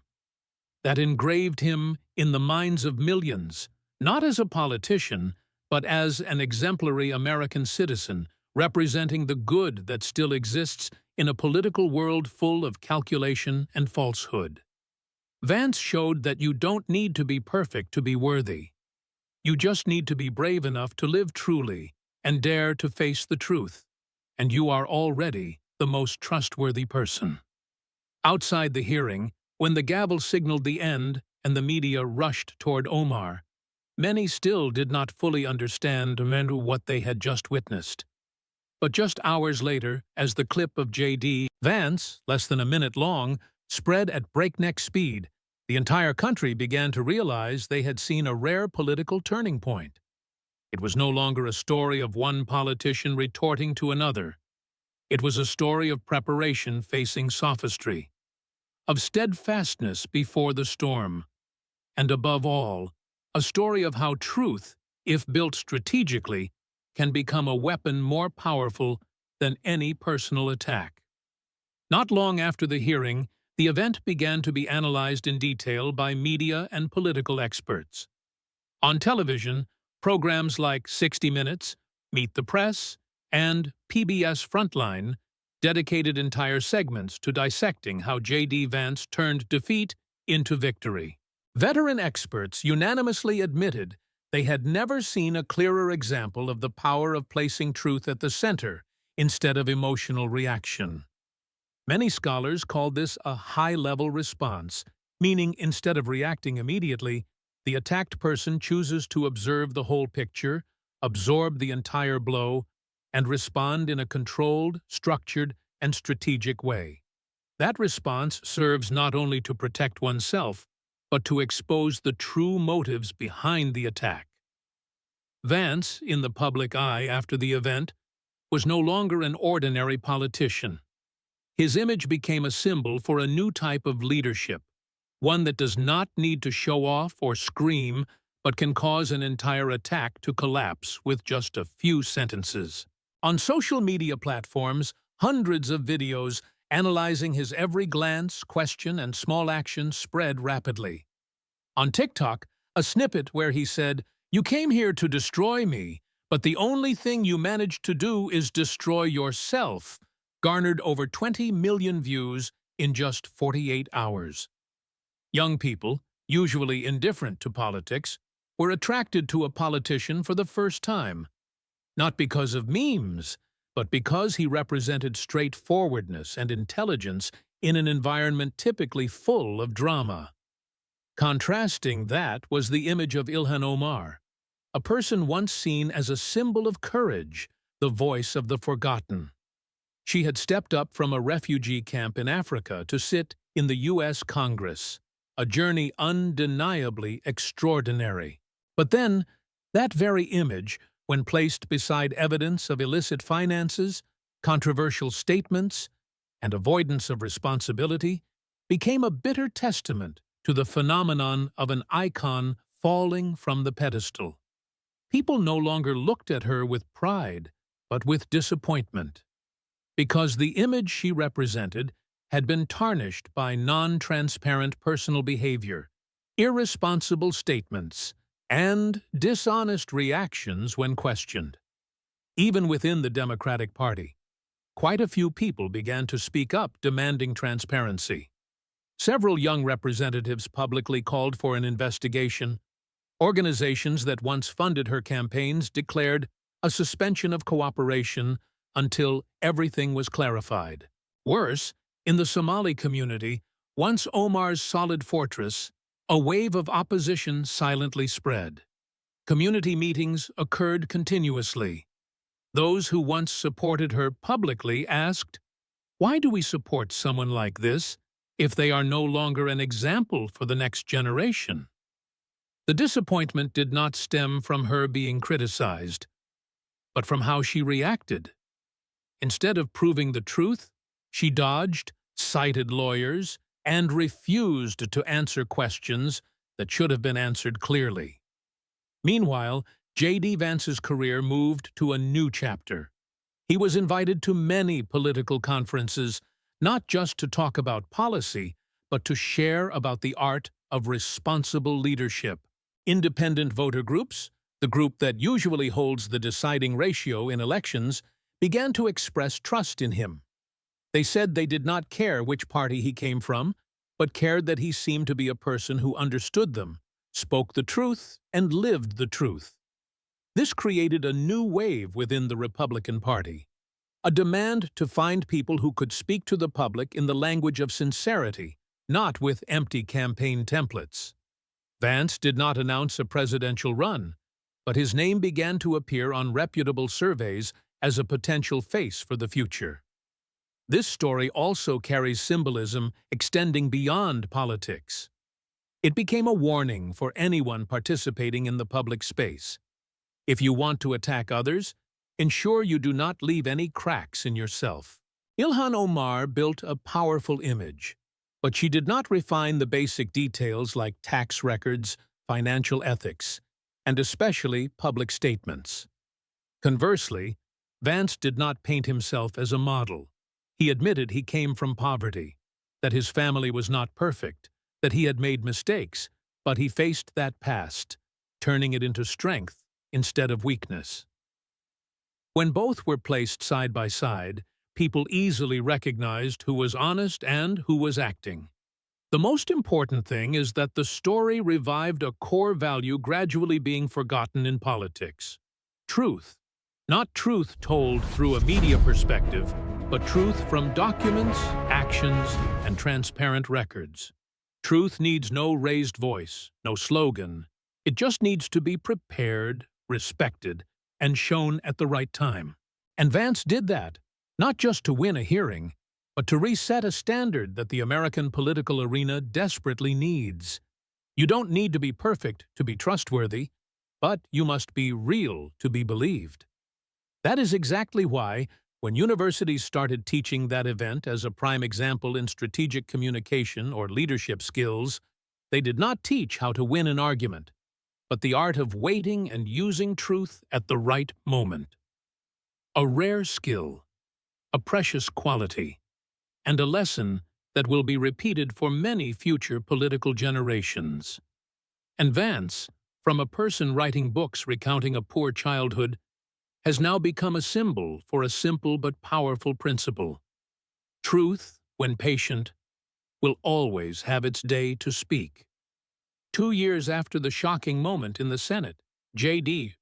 That engraved him in the minds of millions, not as a politician, but as an exemplary American citizen, representing the good that still exists in a political world full of calculation and falsehood. Vance showed that you don't need to be perfect to be worthy. You just need to be brave enough to live truly and dare to face the truth, and you are already the most trustworthy person. Outside the hearing, when the gavel signaled the end and the media rushed toward Omar, many still did not fully understand what they had just witnessed. But just hours later, as the clip of J.D. Vance, less than a minute long, spread at breakneck speed, the entire country began to realize they had seen a rare political turning point. It was no longer a story of one politician retorting to another. It was a story of preparation facing sophistry, of steadfastness before the storm, and above all, a story of how truth, if built strategically, can become a weapon more powerful than any personal attack. Not long after the hearing, the event began to be analyzed in detail by media and political experts. On television, programs like 60 Minutes, Meet the Press, and PBS Frontline dedicated entire segments to dissecting how J.D. Vance turned defeat into victory. Veteran experts unanimously admitted they had never seen a clearer example of the power of placing truth at the center instead of emotional reaction. Many scholars called this a high-level response, meaning instead of reacting immediately, the attacked person chooses to observe the whole picture, absorb the entire blow, and respond in a controlled, structured, and strategic way. That response serves not only to protect oneself, but to expose the true motives behind the attack. Vance, in the public eye after the event, was no longer an ordinary politician. His image became a symbol for a new type of leadership, one that does not need to show off or scream, but can cause an entire attack to collapse with just a few sentences. On social media platforms, hundreds of videos analyzing his every glance, question, and small action spread rapidly. On TikTok, a snippet where he said, "You came here to destroy me, but the only thing you managed to do is destroy yourself," garnered over 20 million views in just 48 hours. Young people, usually indifferent to politics, were attracted to a politician for the first time. Not because of memes, but because he represented straightforwardness and intelligence in an environment typically full of drama. Contrasting that was the image of Ilhan Omar, a person once seen as a symbol of courage, the voice of the forgotten. She had stepped up from a refugee camp in Africa to sit in the U.S. Congress, a journey undeniably extraordinary. But then, that very image, when placed beside evidence of illicit finances, controversial statements, and avoidance of responsibility, became a bitter testament to the phenomenon of an icon falling from the pedestal. People no longer looked at her with pride, but with disappointment, because the image she represented had been tarnished by non-transparent personal behavior, irresponsible statements, and dishonest reactions when questioned. Even within the Democratic Party, quite a few people began to speak up demanding transparency. Several young representatives publicly called for an investigation. Organizations that once funded her campaigns declared a suspension of cooperation until everything was clarified. Worse, in the Somali community, once Omar's solid fortress, a wave of opposition silently spread. Community meetings occurred continuously. Those who once supported her publicly asked, "Why do we support someone like this if they are no longer an example for the next generation?" The disappointment did not stem from her being criticized, but from how she reacted. Instead of proving the truth, she dodged, cited lawyers, and refused to answer questions that should have been answered clearly. Meanwhile, J.D. Vance's career moved to a new chapter. He was invited to many political conferences, not just to talk about policy, but to share about the art of responsible leadership. Independent voter groups, the group that usually holds the deciding ratio in elections, began to express trust in him. They said they did not care which party he came from, but cared that he seemed to be a person who understood them, spoke the truth, and lived the truth. This created a new wave within the Republican Party, a demand to find people who could speak to the public in the language of sincerity, not with empty campaign templates. Vance did not announce a presidential run, but his name began to appear on reputable surveys as a potential face for the future. This story also carries symbolism extending beyond politics. It became a warning for anyone participating in the public space. If you want to attack others, ensure you do not leave any cracks in yourself. Ilhan Omar built a powerful image, but she did not refine the basic details like tax records, financial ethics, and especially public statements. Conversely, Vance did not paint himself as a model. He admitted he came from poverty, that his family was not perfect, that he had made mistakes, but he faced that past, turning it into strength instead of weakness. When both were placed side by side, people easily recognized who was honest and who was acting. The most important thing is that the story revived a core value gradually being forgotten in politics. Truth. Not truth told through a media perspective, but truth from documents, actions, and transparent records. Truth needs no raised voice, no slogan. It just needs to be prepared, respected, and shown at the right time. And Vance did that, not just to win a hearing, but to reset a standard that the American political arena desperately needs. You don't need to be perfect to be trustworthy, but you must be real to be believed. That is exactly why, when universities started teaching that event as a prime example in strategic communication or leadership skills, they did not teach how to win an argument, but the art of waiting and using truth at the right moment. A rare skill, a precious quality, and a lesson that will be repeated for many future political generations. And Vance, from a person writing books recounting a poor childhood, has now become a symbol for a simple but powerful principle. Truth, when patient, will always have its day to speak. 2 years after the shocking moment in the Senate, J.D.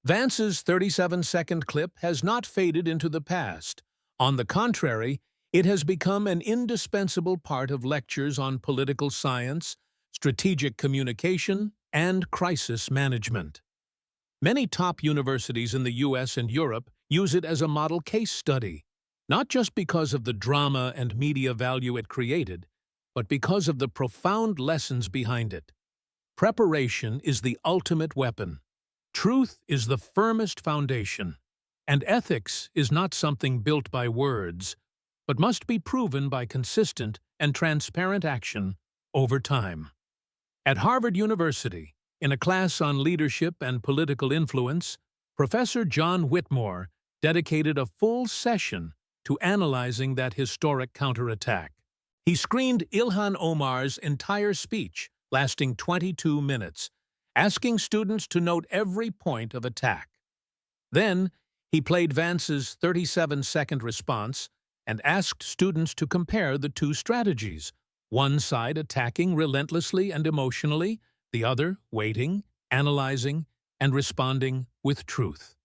Vance's 37-second clip has not faded into the past. On the contrary, it has become an indispensable part of lectures on political science, strategic communication, and crisis management. Many top universities in the U.S. and Europe use it as a model case study, not just because of the drama and media value it created, but because of the profound lessons behind it. Preparation is the ultimate weapon. Truth is the firmest foundation, and ethics is not something built by words, but must be proven by consistent and transparent action over time. At Harvard University, in a class on leadership and political influence, Professor John Whitmore dedicated a full session to analyzing that historic counterattack. He screened Ilhan Omar's entire speech, lasting 22 minutes, asking students to note every point of attack. Then, he played Vance's 37-second response and asked students to compare the two strategies, one side attacking relentlessly and emotionally, the other waiting, analyzing, and responding with truth.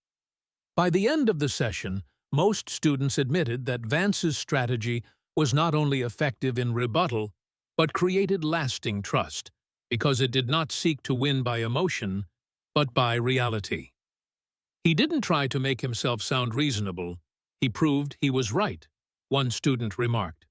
By the end of the session, most students admitted that Vance's strategy was not only effective in rebuttal, but created lasting trust, because it did not seek to win by emotion, but by reality. He didn't try to make himself sound reasonable, he proved he was right, one student remarked.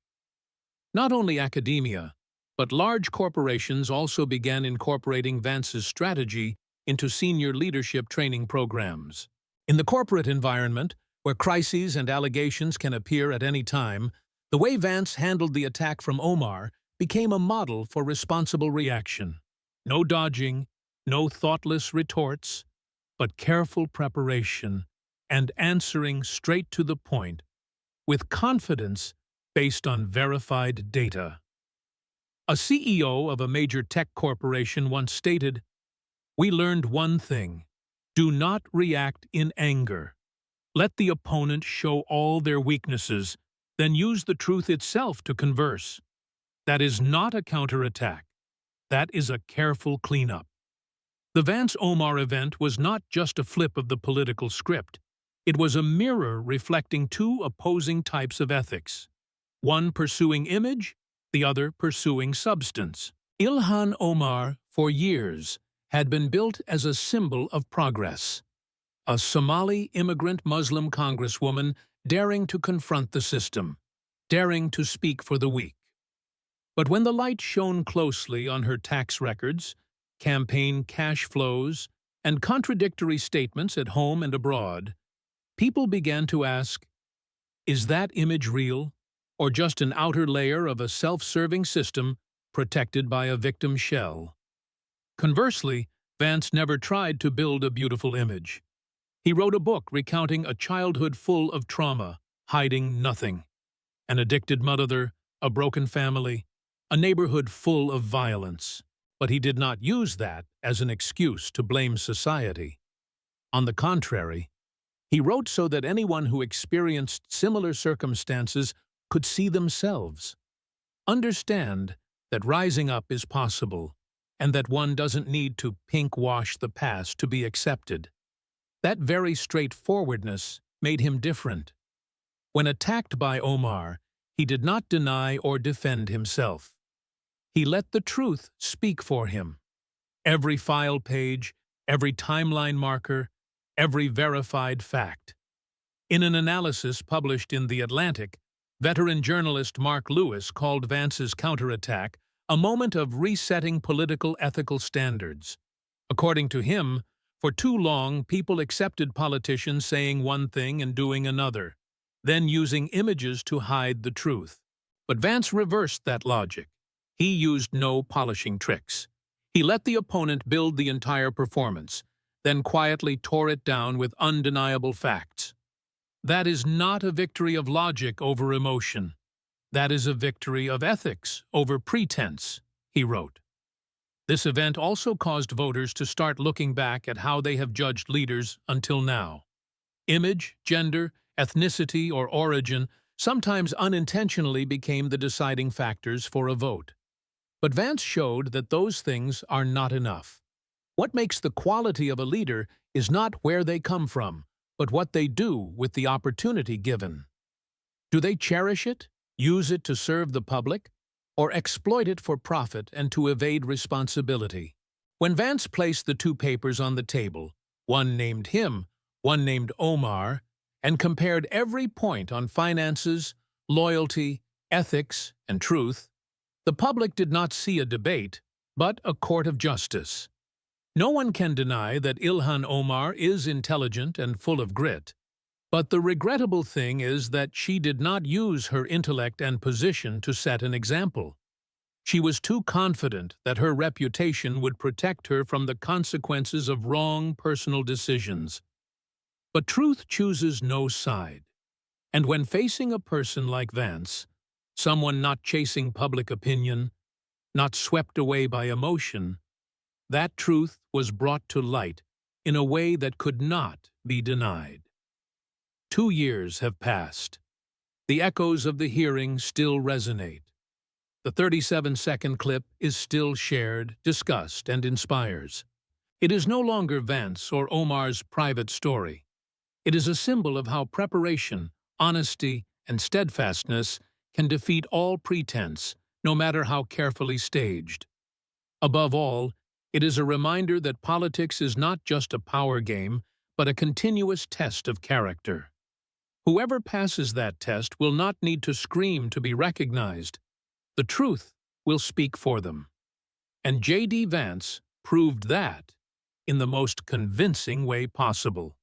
Not only academia, but large corporations also began incorporating Vance's strategy into senior leadership training programs. In the corporate environment, where crises and allegations can appear at any time, the way Vance handled the attack from Omar became a model for responsible reaction. No dodging, no thoughtless retorts, but careful preparation and answering straight to the point, with confidence based on verified data. A CEO of a major tech corporation once stated, "We learned one thing: do not react in anger. Let the opponent show all their weaknesses, then use the truth itself to converse. That is not a counterattack. That is a careful cleanup." The Vance-Omar event was not just a flip of the political script. It was a mirror reflecting two opposing types of ethics, one pursuing image, the other pursuing substance. Ilhan Omar, for years, had been built as a symbol of progress. A Somali immigrant Muslim congresswoman daring to confront the system, daring to speak for the weak. But when the light shone closely on her tax records, campaign cash flows, and contradictory statements at home and abroad, people began to ask, is that image real, or just an outer layer of a self-serving system protected by a victim shell? Conversely, Vance never tried to build a beautiful image. He wrote a book recounting a childhood full of trauma, hiding nothing. An addicted mother, a broken family, a neighborhood full of violence. But he did not use that as an excuse to blame society. On the contrary, he wrote so that anyone who experienced similar circumstances could see themselves. Understand that rising up is possible, and that one doesn't need to pink-wash the past to be accepted. That very straightforwardness made him different. When attacked by Omar, he did not deny or defend himself. He let the truth speak for him. Every file page, every timeline marker, every verified fact. In an analysis published in The Atlantic, veteran journalist Mark Lewis called Vance's counterattack a moment of resetting political ethical standards. According to him, for too long people accepted politicians saying one thing and doing another, then using images to hide the truth. But Vance reversed that logic. He used no polishing tricks. He let the opponent build the entire performance, then quietly tore it down with undeniable facts. That is not a victory of logic over emotion. That is a victory of ethics over pretense, he wrote. This event also caused voters to start looking back at how they have judged leaders until now. Image, gender, ethnicity, or origin sometimes unintentionally became the deciding factors for a vote. But Vance showed that those things are not enough. What makes the quality of a leader is not where they come from, but what they do with the opportunity given. Do they cherish it, use it to serve the public, or exploit it for profit and to evade responsibility? When Vance placed the two papers on the table, one named him, one named Omar, and compared every point on finances, loyalty, ethics, and truth, the public did not see a debate, but a court of justice. No one can deny that Ilhan Omar is intelligent and full of grit, but the regrettable thing is that she did not use her intellect and position to set an example. She was too confident that her reputation would protect her from the consequences of wrong personal decisions. But truth chooses no side, and when facing a person like Vance, someone not chasing public opinion, not swept away by emotion, that truth was brought to light in a way that could not be denied. 2 years have passed. The echoes of the hearing still resonate. The 37-second clip is still shared, discussed, and inspires. It is no longer Vance or Omar's private story. It is a symbol of how preparation, honesty, and steadfastness can defeat all pretense, no matter how carefully staged. Above all, it is a reminder that politics is not just a power game, but a continuous test of character. Whoever passes that test will not need to scream to be recognized. The truth will speak for them. And J.D. Vance proved that in the most convincing way possible.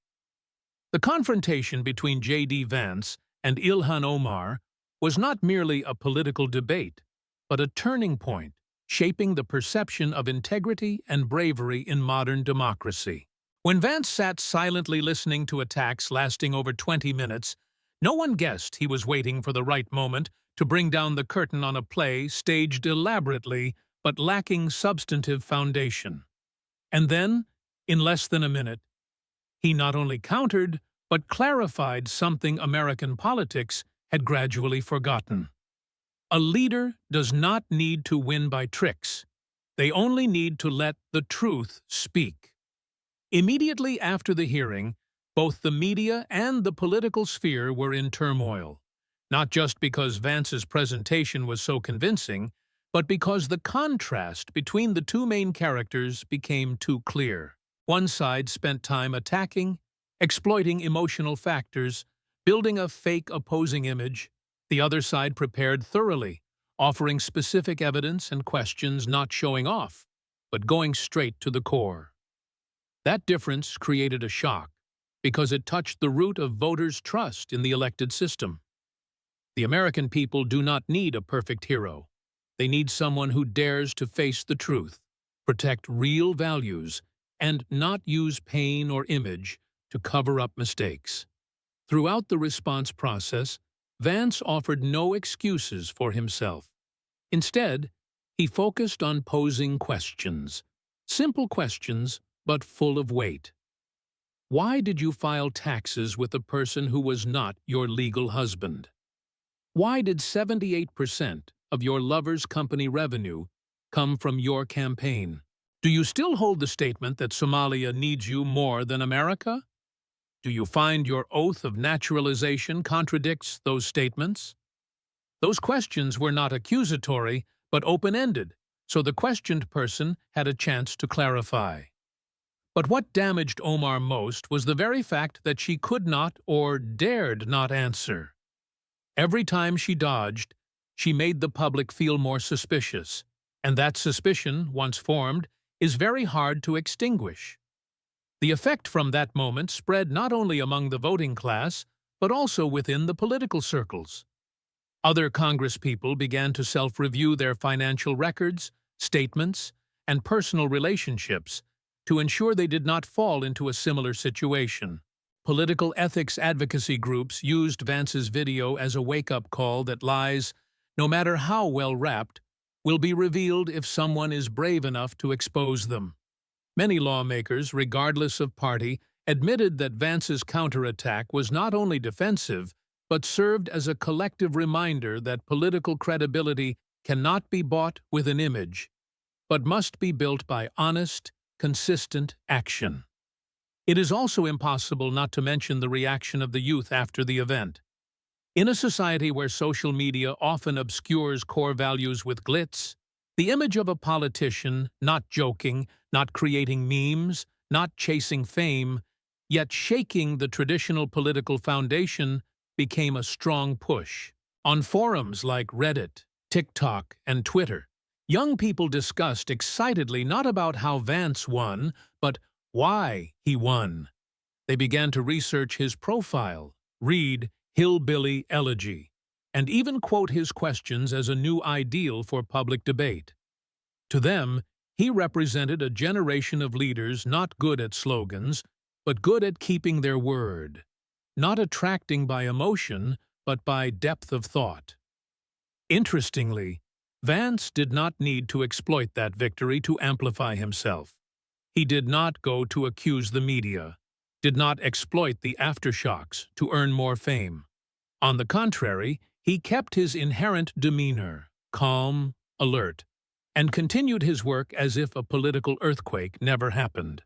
The confrontation between J.D. Vance and Ilhan Omar was not merely a political debate, but a turning point shaping the perception of integrity and bravery in modern democracy. When Vance sat silently listening to attacks lasting over 20 minutes, no one guessed he was waiting for the right moment to bring down the curtain on a play staged elaborately but lacking substantive foundation. And then, in less than a minute, he not only countered but clarified something American politics had gradually forgotten. A leader does not need to win by tricks. They only need to let the truth speak. Immediately after the hearing, both the media and the political sphere were in turmoil, not just because Vance's presentation was so convincing, but because the contrast between the two main characters became too clear. One side spent time attacking, exploiting emotional factors, building a fake opposing image. The other side prepared thoroughly, offering specific evidence and questions, not showing off, but going straight to the core. That difference created a shock, because it touched the root of voters' trust in the elected system. The American people do not need a perfect hero. They need someone who dares to face the truth, protect real values, and not use pain or image to cover up mistakes. Throughout the response process, Vance offered no excuses for himself. Instead, he focused on posing questions. Simple questions, but full of weight. Why did you file taxes with a person who was not your legal husband? Why did 78% of your lover's company revenue come from your campaign? Do you still hold the statement that Somalia needs you more than America? Do you find your oath of naturalization contradicts those statements? Those questions were not accusatory, but open-ended, so the questioned person had a chance to clarify. But what damaged Omar most was the very fact that she could not or dared not answer. Every time she dodged, she made the public feel more suspicious, and that suspicion, once formed, is very hard to extinguish. The effect from that moment spread not only among the voting class, but also within the political circles. Other congresspeople began to self-review their financial records, statements, and personal relationships to ensure they did not fall into a similar situation. Political ethics advocacy groups used Vance's video as a wake-up call that lies, no matter how well-wrapped, will be revealed if someone is brave enough to expose them. Many lawmakers, regardless of party, admitted that Vance's counterattack was not only defensive, but served as a collective reminder that political credibility cannot be bought with an image, but must be built by honest, consistent action. It is also impossible not to mention the reaction of the youth after the event. In a society where social media often obscures core values with glitz, the image of a politician not joking, not creating memes, not chasing fame, yet shaking the traditional political foundation became a strong push. On forums like Reddit, TikTok, and Twitter, young people discussed excitedly not about how Vance won, but why he won. They began to research his profile, read Hillbilly Elegy, and even quote his questions as a new ideal for public debate. To them, he represented a generation of leaders not good at slogans, but good at keeping their word, not attracting by emotion, but by depth of thought. Interestingly, Vance did not need to exploit that victory to amplify himself. He did not go to accuse the media, did not exploit the aftershocks to earn more fame. On the contrary, he kept his inherent demeanor, calm, alert, and continued his work as if a political earthquake never happened.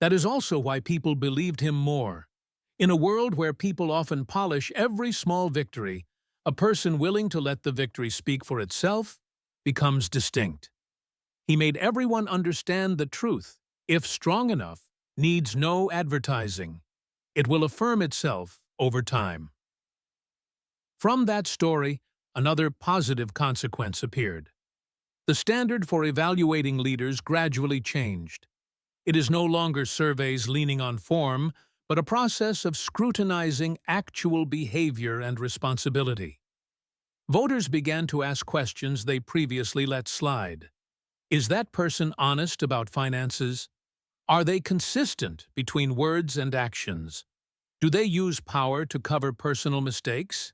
That is also why people believed him more. In a world where people often polish every small victory, a person willing to let the victory speak for itself becomes distinct. He made everyone understand the truth, if strong enough, needs no advertising. It will affirm itself over time. From that story, another positive consequence appeared. The standard for evaluating leaders gradually changed. It is no longer surveys leaning on form, but a process of scrutinizing actual behavior and responsibility. Voters began to ask questions they previously let slide. Is that person honest about finances? Are they consistent between words and actions? Do they use power to cover personal mistakes?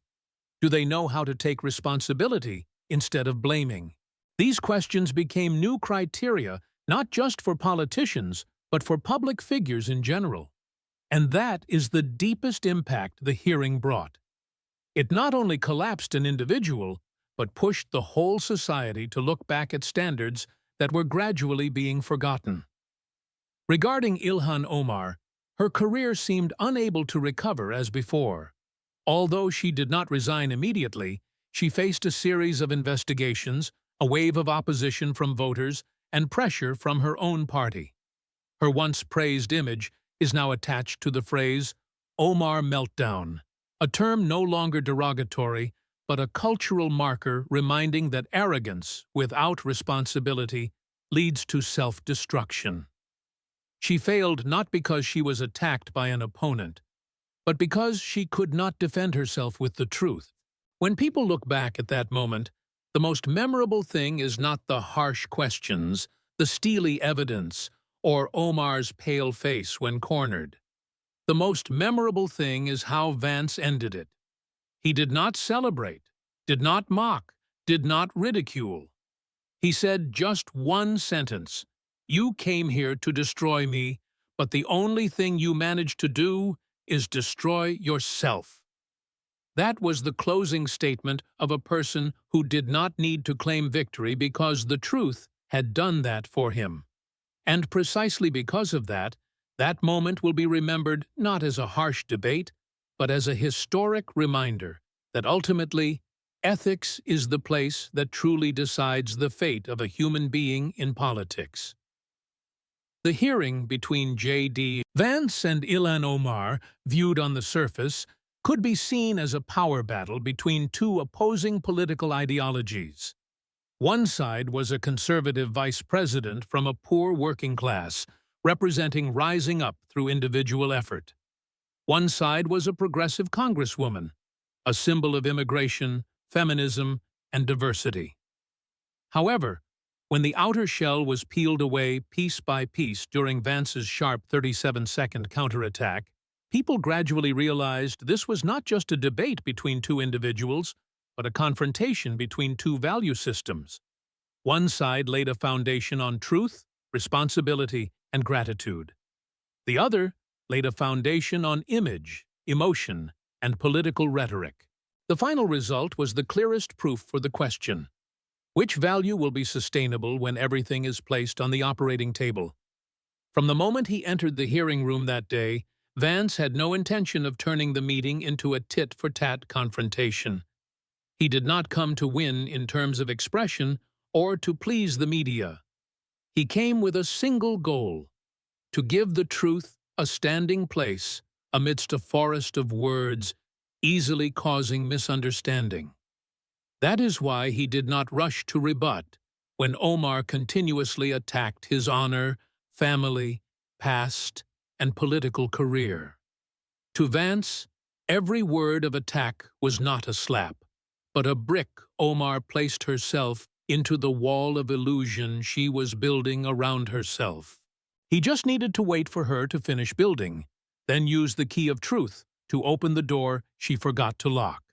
Do they know how to take responsibility instead of blaming? These questions became new criteria not just for politicians, but for public figures in general. And that is the deepest impact the hearing brought. It not only collapsed an individual, but pushed the whole society to look back at standards that were gradually being forgotten. Regarding Ilhan Omar, her career seemed unable to recover as before. Although she did not resign immediately, she faced a series of investigations, a wave of opposition from voters, and pressure from her own party. Her once praised image is now attached to the phrase Omar meltdown, a term no longer derogatory, but a cultural marker reminding that arrogance without responsibility leads to self-destruction. She failed not because she was attacked by an opponent, but because she could not defend herself with the truth. When people look back at that moment, the most memorable thing is not the harsh questions, the steely evidence, or Omar's pale face when cornered. The most memorable thing is how Vance ended it. He did not celebrate, did not mock, did not ridicule. He said just one sentence: "You came here to destroy me, but the only thing you managed to do is destroy yourself." That was the closing statement of a person who did not need to claim victory because the truth had done that for him. And precisely because of that, that moment will be remembered not as a harsh debate, but as a historic reminder that ultimately, ethics is the place that truly decides the fate of a human being in politics. The hearing between J.D. Vance and Ilhan Omar, viewed on the surface, could be seen as a power battle between two opposing political ideologies. One side was a conservative vice president from a poor working class, representing rising up through individual effort. One side was a progressive congresswoman, a symbol of immigration, feminism, and diversity. However, when the outer shell was peeled away piece by piece during Vance's sharp 37-second counterattack, people gradually realized this was not just a debate between two individuals, but a confrontation between two value systems. One side laid a foundation on truth, responsibility, and gratitude. The other laid a foundation on image, emotion, and political rhetoric. The final result was the clearest proof for the question: which value will be sustainable when everything is placed on the operating table? From the moment he entered the hearing room that day, Vance had no intention of turning the meeting into a tit-for-tat confrontation. He did not come to win in terms of expression or to please the media. He came with a single goal: to give the truth a standing place amidst a forest of words, easily causing misunderstanding. That is why he did not rush to rebut when Omar continuously attacked his honor, family, past, and political career. To Vance, every word of attack was not a slap, but a brick Omar placed herself into the wall of illusion she was building around herself. He just needed to wait for her to finish building, then use the key of truth to open the door she forgot to lock.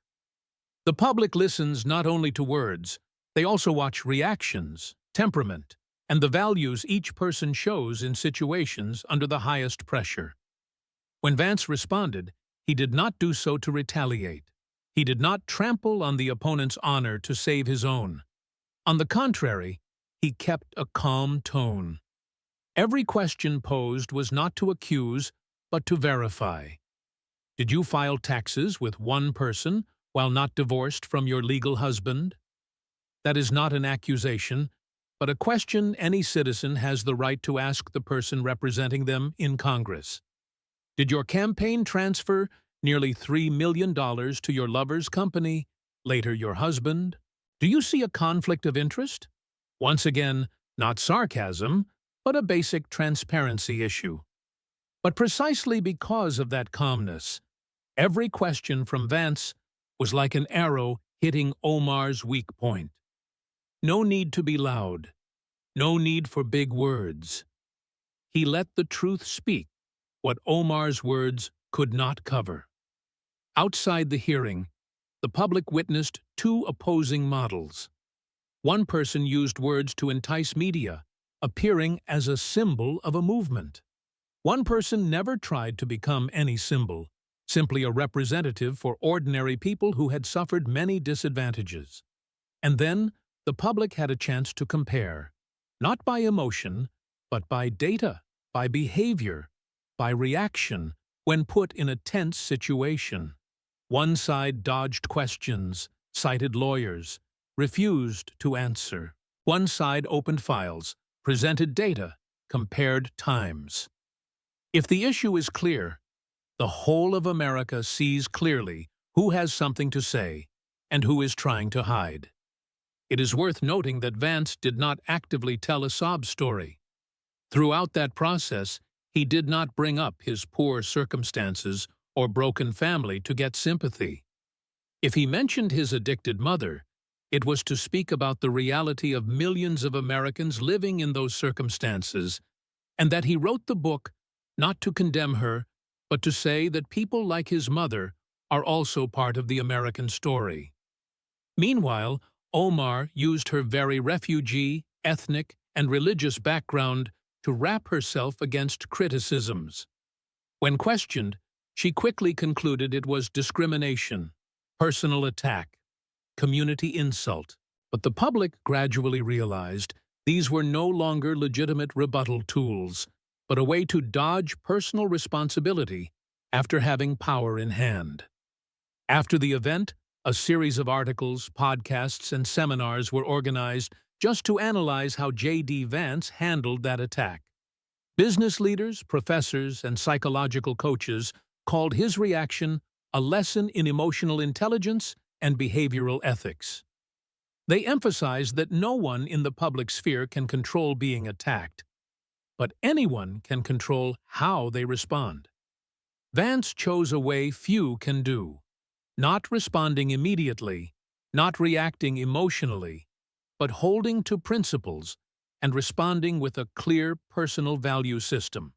The public listens not only to words, they also watch reactions, temperament, and the values each person shows in situations under the highest pressure. When Vance responded, he did not do so to retaliate. He did not trample on the opponent's honor to save his own. On the contrary, he kept a calm tone. Every question posed was not to accuse, but to verify. Did you file taxes with one person while not divorced from your legal husband? That is not an accusation, but a question any citizen has the right to ask the person representing them in Congress. Did your campaign transfer nearly $3 million to your lover's company, later your husband? Do you see a conflict of interest? Once again, not sarcasm, but a basic transparency issue. But precisely because of that calmness, every question from Vance was like an arrow hitting Omar's weak point. No need to be loud. No need for big words. He let the truth speak, what Omar's words could not cover. Outside the hearing, the public witnessed two opposing models. One person used words to entice media, appearing as a symbol of a movement. One person never tried to become any symbol, simply a representative for ordinary people who had suffered many disadvantages. And then, the public had a chance to compare, not by emotion, but by data, by behavior, by reaction, when put in a tense situation. One side dodged questions, cited lawyers, refused to answer. One side opened files, presented data, compared times. If the issue is clear, the whole of America sees clearly who has something to say and who is trying to hide. It is worth noting that Vance did not actively tell a sob story. Throughout that process, he did not bring up his poor circumstances or broken family to get sympathy. If he mentioned his addicted mother, it was to speak about the reality of millions of Americans living in those circumstances, and that he wrote the book not to condemn her, but to say that people like his mother are also part of the American story. Meanwhile, Omar used her very refugee, ethnic, and religious background to wrap herself against criticisms. When questioned, she quickly concluded it was discrimination, personal attack, community insult. But the public gradually realized these were no longer legitimate rebuttal tools, but a way to dodge personal responsibility after having power in hand. After the event, a series of articles, podcasts, and seminars were organized just to analyze how J.D. Vance handled that attack. Business leaders, professors, and psychological coaches called his reaction a lesson in emotional intelligence and behavioral ethics. They emphasized that no one in the public sphere can control being attacked, but anyone can control how they respond. Vance chose a way few can do, not responding immediately, not reacting emotionally, but holding to principles and responding with a clear personal value system.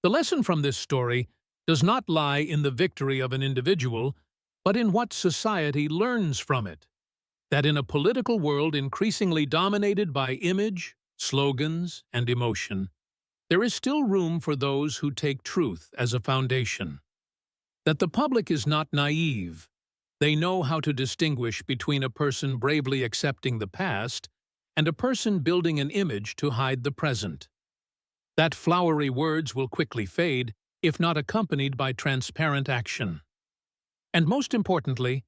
The lesson from this story does not lie in the victory of an individual, but in what society learns from it. That in a political world increasingly dominated by image, slogans, and emotion, there is still room for those who take truth as a foundation. That the public is not naive. They know how to distinguish between a person bravely accepting the past and a person building an image to hide the present. That flowery words will quickly fade if not accompanied by transparent action. And most importantly,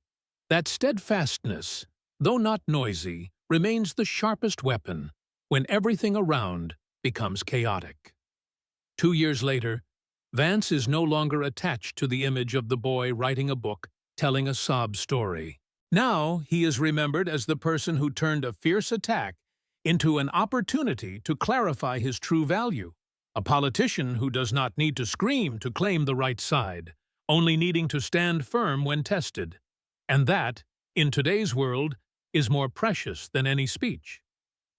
that steadfastness, though not noisy, remains the sharpest weapon when everything around becomes chaotic. 2 years later, Vance is no longer attached to the image of the boy writing a book telling a sob story. Now he is remembered as the person who turned a fierce attack into an opportunity to clarify his true value, a politician who does not need to scream to claim the right side, only needing to stand firm when tested. And that, in today's world, is more precious than any speech.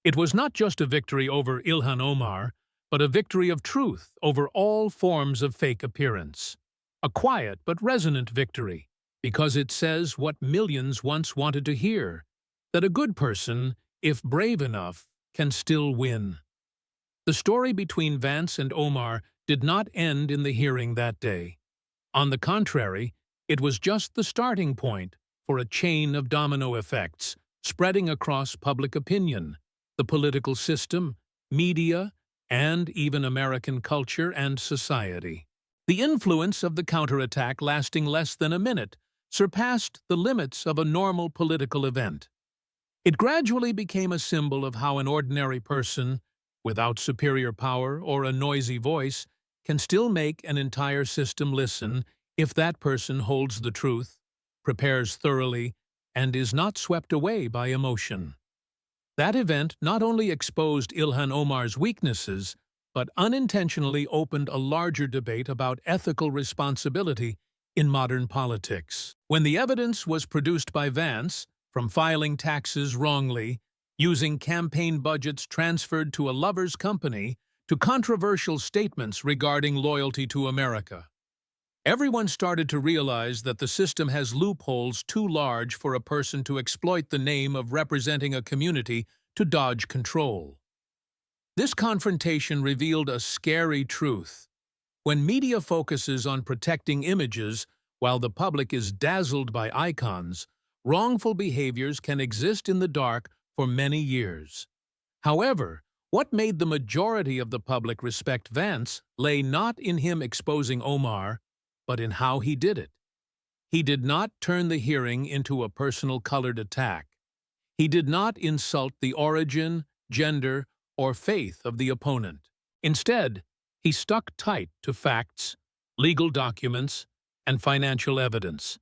It was not just a victory over Ilhan Omar, but a victory of truth over all forms of fake appearance. A quiet but resonant victory, because it says what millions once wanted to hear, that a good person, if brave enough, can still win. The story between Vance and Omar did not end in the hearing that day. On the contrary, it was just the starting point for a chain of domino effects spreading across public opinion, the political system, media, and even American culture and society. The influence of the counterattack, lasting less than a minute, surpassed the limits of a normal political event. It gradually became a symbol of how an ordinary person, without superior power or a noisy voice, can still make an entire system listen if that person holds the truth, prepares thoroughly, and is not swept away by emotion. That event not only exposed Ilhan Omar's weaknesses, but unintentionally opened a larger debate about ethical responsibility in modern politics. When the evidence was produced by Vance, from filing taxes wrongly, using campaign budgets transferred to a lover's company, to controversial statements regarding loyalty to America, everyone started to realize that the system has loopholes too large for a person to exploit the name of representing a community to dodge control. This confrontation revealed a scary truth. When media focuses on protecting images while the public is dazzled by icons, wrongful behaviors can exist in the dark for many years. However, what made the majority of the public respect Vance lay not in him exposing Omar, but in how he did it. He did not turn the hearing into a personal colored attack. He did not insult the origin, gender, or faith of the opponent. Instead, he stuck tight to facts, legal documents, and financial evidence.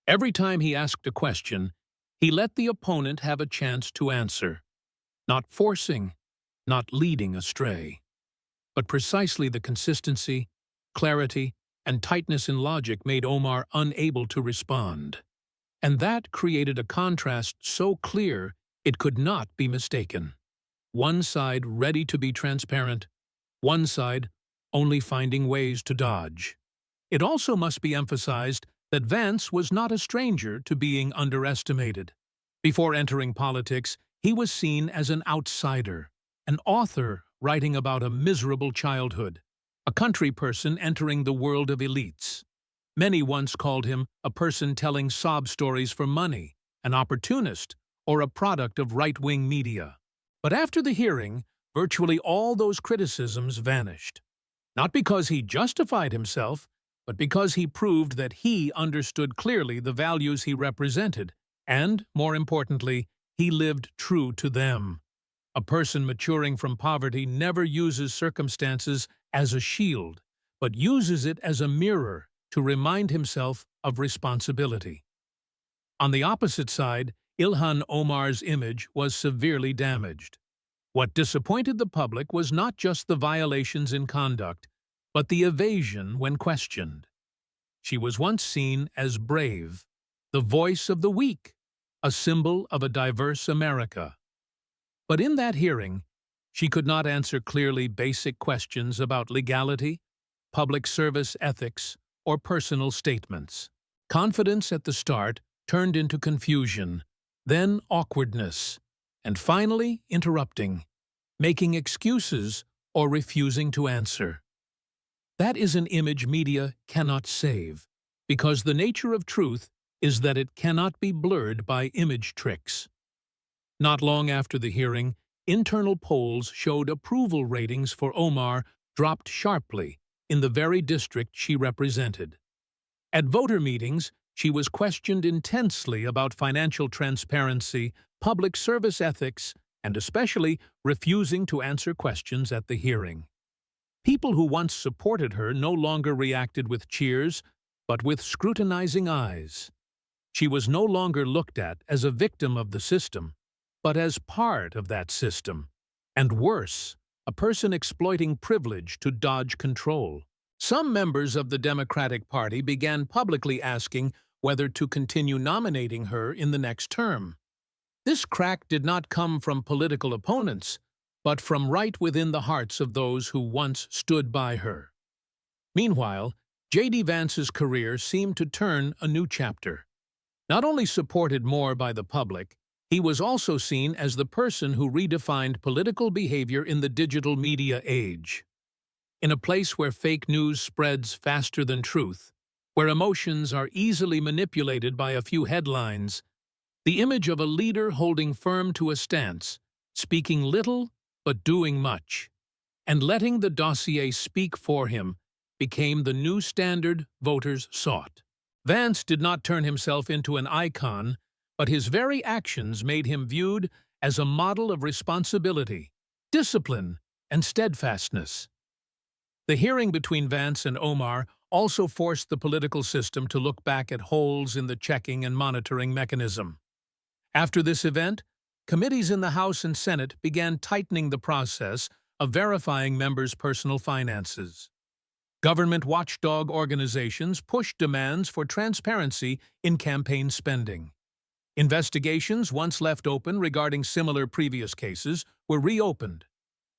Every time he asked a question, he let the opponent have a chance to answer, not forcing, not leading astray. But precisely the consistency, clarity, and tightness in logic made Omar unable to respond. And that created a contrast so clear it could not be mistaken. One side ready to be transparent, one side only finding ways to dodge. It also must be emphasized that Vance was not a stranger to being underestimated. Before entering politics, he was seen as an outsider, an author writing about a miserable childhood, a country person entering the world of elites. Many once called him a person telling sob stories for money, an opportunist, or a product of right-wing media. But after the hearing, virtually all those criticisms vanished. Not because he justified himself, but because he proved that he understood clearly the values he represented, and, more importantly, he lived true to them. A person maturing from poverty never uses circumstances as a shield, but uses it as a mirror to remind himself of responsibility. On the opposite side, Ilhan Omar's image was severely damaged. What disappointed the public was not just the violations in conduct, but the evasion when questioned. She was once seen as brave, the voice of the weak, a symbol of a diverse America. But in that hearing, she could not answer clearly basic questions about legality, public service ethics, or personal statements. Confidence at the start turned into confusion, then awkwardness, and finally interrupting, making excuses or refusing to answer. That is an image media cannot save, because the nature of truth is that it cannot be blurred by image tricks. Not long after the hearing, internal polls showed approval ratings for Omar dropped sharply in the very district she represented. At voter meetings, she was questioned intensely about financial transparency, public service ethics, and especially refusing to answer questions at the hearing. People who once supported her no longer reacted with cheers, but with scrutinizing eyes. She was no longer looked at as a victim of the system, but as part of that system. And worse, a person exploiting privilege to dodge control. Some members of the Democratic Party began publicly asking whether to continue nominating her in the next term. This crack did not come from political opponents, but from right within the hearts of those who once stood by her. Meanwhile, J.D. Vance's career seemed to turn a new chapter. Not only supported more by the public, he was also seen as the person who redefined political behavior in the digital media age. In a place where fake news spreads faster than truth, where emotions are easily manipulated by a few headlines, the image of a leader holding firm to a stance, speaking little but doing much, and letting the dossier speak for him became the new standard voters sought. Vance did not turn himself into an icon, but his very actions made him viewed as a model of responsibility, discipline, and steadfastness. The hearing between Vance and Omar also forced the political system to look back at holes in the checking and monitoring mechanism. After this event, committees in the House and Senate began tightening the process of verifying members' personal finances. Government watchdog organizations pushed demands for transparency in campaign spending. Investigations once left open regarding similar previous cases were reopened.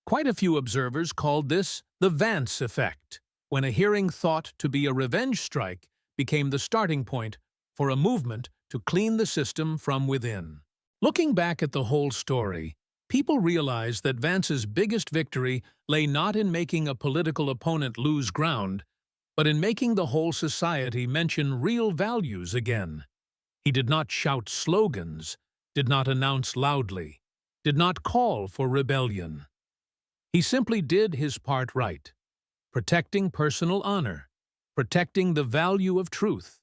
Quite a few observers called this the Vance effect, when a hearing thought to be a revenge strike became the starting point for a movement to clean the system from within. Looking back at the whole story, people realize that Vance's biggest victory lay not in making a political opponent lose ground, but in making the whole society mention real values again. He did not shout slogans, did not announce loudly, did not call for rebellion. He simply did his part right, protecting personal honor, protecting the value of truth,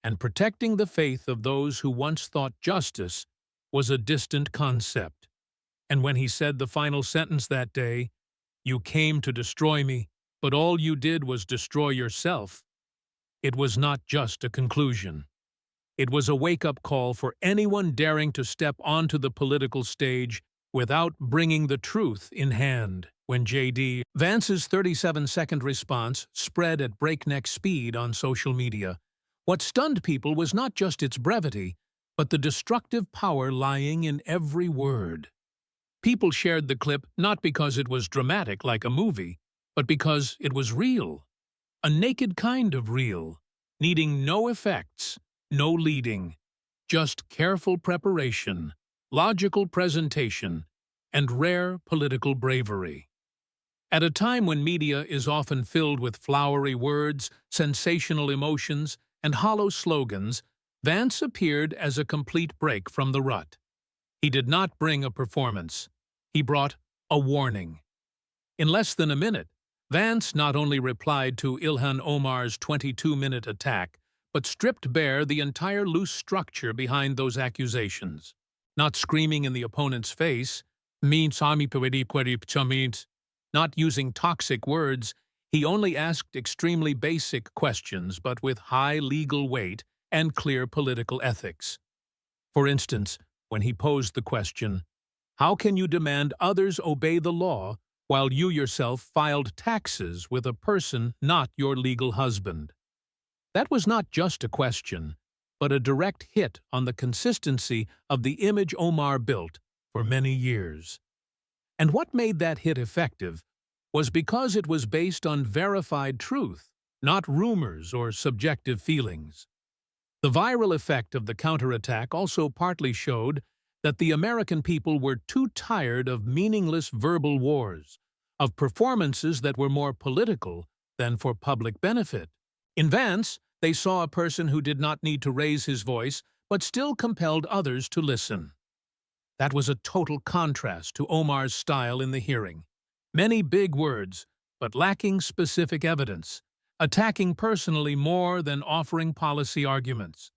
and protecting the faith of those who once thought justice was a distant concept. And when he said the final sentence that day, "You came to destroy me, but all you did was destroy yourself," it was not just a conclusion. It was a wake-up call for anyone daring to step onto the political stage without bringing the truth in hand. When J.D. Vance's 37-second response spread at breakneck speed on social media, what stunned people was not just its brevity, but the destructive power lying in every word. People shared the clip not because it was dramatic like a movie, but because it was real. a naked kind of real, needing no effects, no leading, just careful preparation, logical presentation, and rare political bravery. At a time when media is often filled with flowery words, sensational emotions, and hollow slogans, Vance appeared as a complete break from the rut. He did not bring a performance. He brought a warning. In less than a minute, Vance not only replied to Ilhan Omar's 22-minute attack, but stripped bare the entire loose structure behind those accusations. Not screaming in the opponent's face, not using toxic words, he only asked extremely basic questions but with high legal weight and clear political ethics. For instance, when he posed the question, "How can you demand others obey the law while you yourself filed taxes with a person not your legal husband?" That was not just a question, but a direct hit on the consistency of the image Omar built for many years. And what made that hit effective was because it was based on verified truth, not rumors or subjective feelings. The viral effect of the counterattack also partly showed that the American people were too tired of meaningless verbal wars, of performances that were more political than for public benefit. In Vance, they saw a person who did not need to raise his voice but still compelled others to listen. That was a total contrast to Omar's style in the hearing. Many big words, but lacking specific evidence, attacking personally more than offering policy arguments.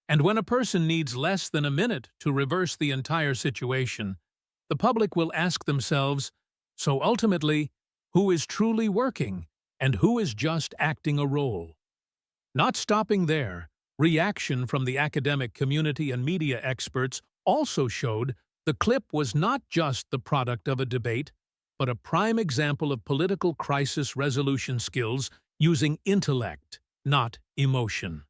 And when a person needs less than a minute to reverse the entire situation, the public will ask themselves, so ultimately, who is truly working and who is just acting a role? Not stopping there, reaction from the academic community and media experts also showed the clip was not just the product of a debate, but a prime example of political crisis resolution skills using intellect, not emotion.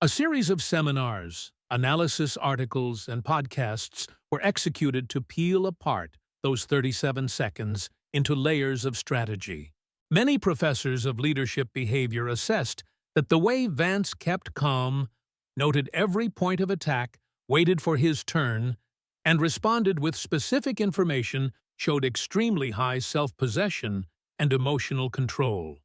A series of seminars, analysis articles, and podcasts were executed to peel apart those 37 seconds into layers of strategy. Many professors of leadership behavior assessed that the way Vance kept calm, noted every point of attack, waited for his turn, and responded with specific information showed extremely high self-possession and emotional control.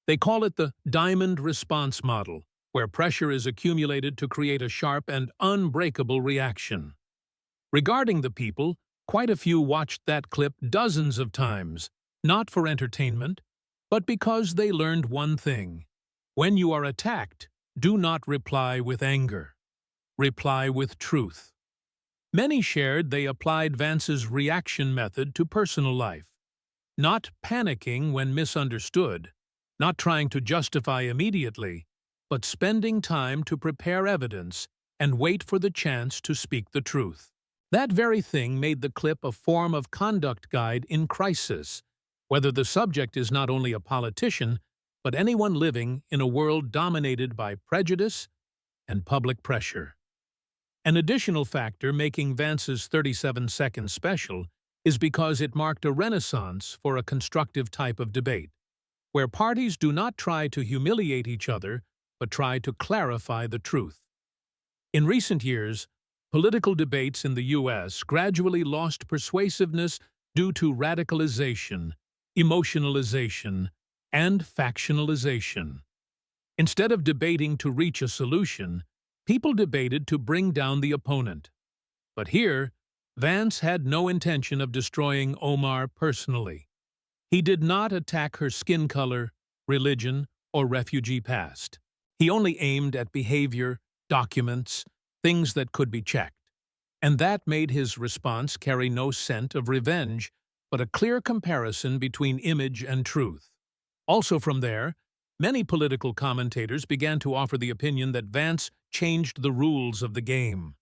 They call it the diamond response model, where pressure is accumulated to create a sharp and unbreakable reaction. Regarding the people, quite a few watched that clip dozens of times, not for entertainment, but because they learned one thing. When you are attacked, do not reply with anger. Reply with truth. Many shared they applied Vance's reaction method to personal life, not panicking when misunderstood, not trying to justify immediately, but spending time to prepare evidence and wait for the chance to speak the truth. That very thing made the clip a form of conduct guide in crisis, whether the subject is not only a politician, but anyone living in a world dominated by prejudice and public pressure. An additional factor making Vance's 37 seconds special is because it marked a renaissance for a constructive type of debate, where parties do not try to humiliate each other, but try to clarify the truth. In recent years, political debates in the U.S. gradually lost persuasiveness due to radicalization, emotionalization, and factionalization. Instead of debating to reach a solution, people debated to bring down the opponent. But here, Vance had no intention of destroying Omar personally. He did not attack her skin color, religion, or refugee past. He only aimed at behavior, documents, things that could be checked. And that made his response carry no scent of revenge, but a clear comparison between image and truth. Also from there, many political commentators began to offer the opinion that Vance changed the rules of the game.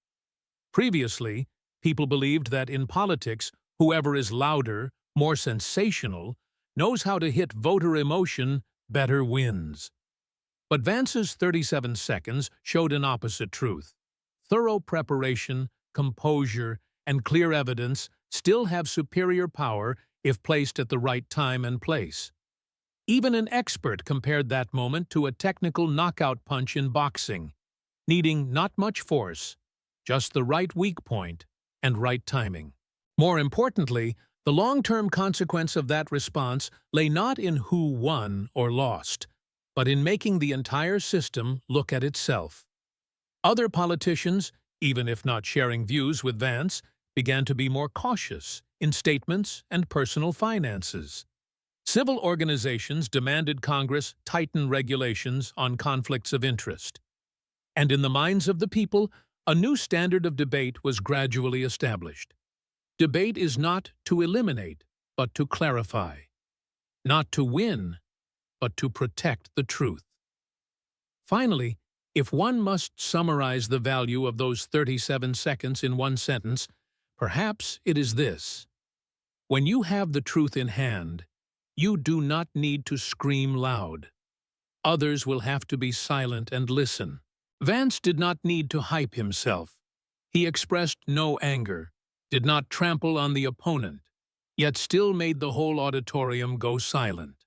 Previously, people believed that in politics, whoever is louder, more sensational, knows how to hit voter emotion, better wins. But Vance's 37 seconds showed an opposite truth. Thorough preparation, composure, and clear evidence still have superior power if placed at the right time and place. Even an expert compared that moment to a technical knockout punch in boxing, needing not much force, just the right weak point and right timing. More importantly, the long-term consequence of that response lay not in who won or lost, but in making the entire system look at itself. Other politicians, even if not sharing views with Vance, began to be more cautious in statements and personal finances. Civil organizations demanded Congress tighten regulations on conflicts of interest. And in the minds of the people, a new standard of debate was gradually established. Debate is not to eliminate, but to clarify. Not to win, but to protect the truth. Finally, if one must summarize the value of those 37 seconds in one sentence, perhaps it is this: when you have the truth in hand, you do not need to scream loud. Others will have to be silent and listen. Vance did not need to hype himself. He expressed no anger, did not trample on the opponent, yet still made the whole auditorium go silent.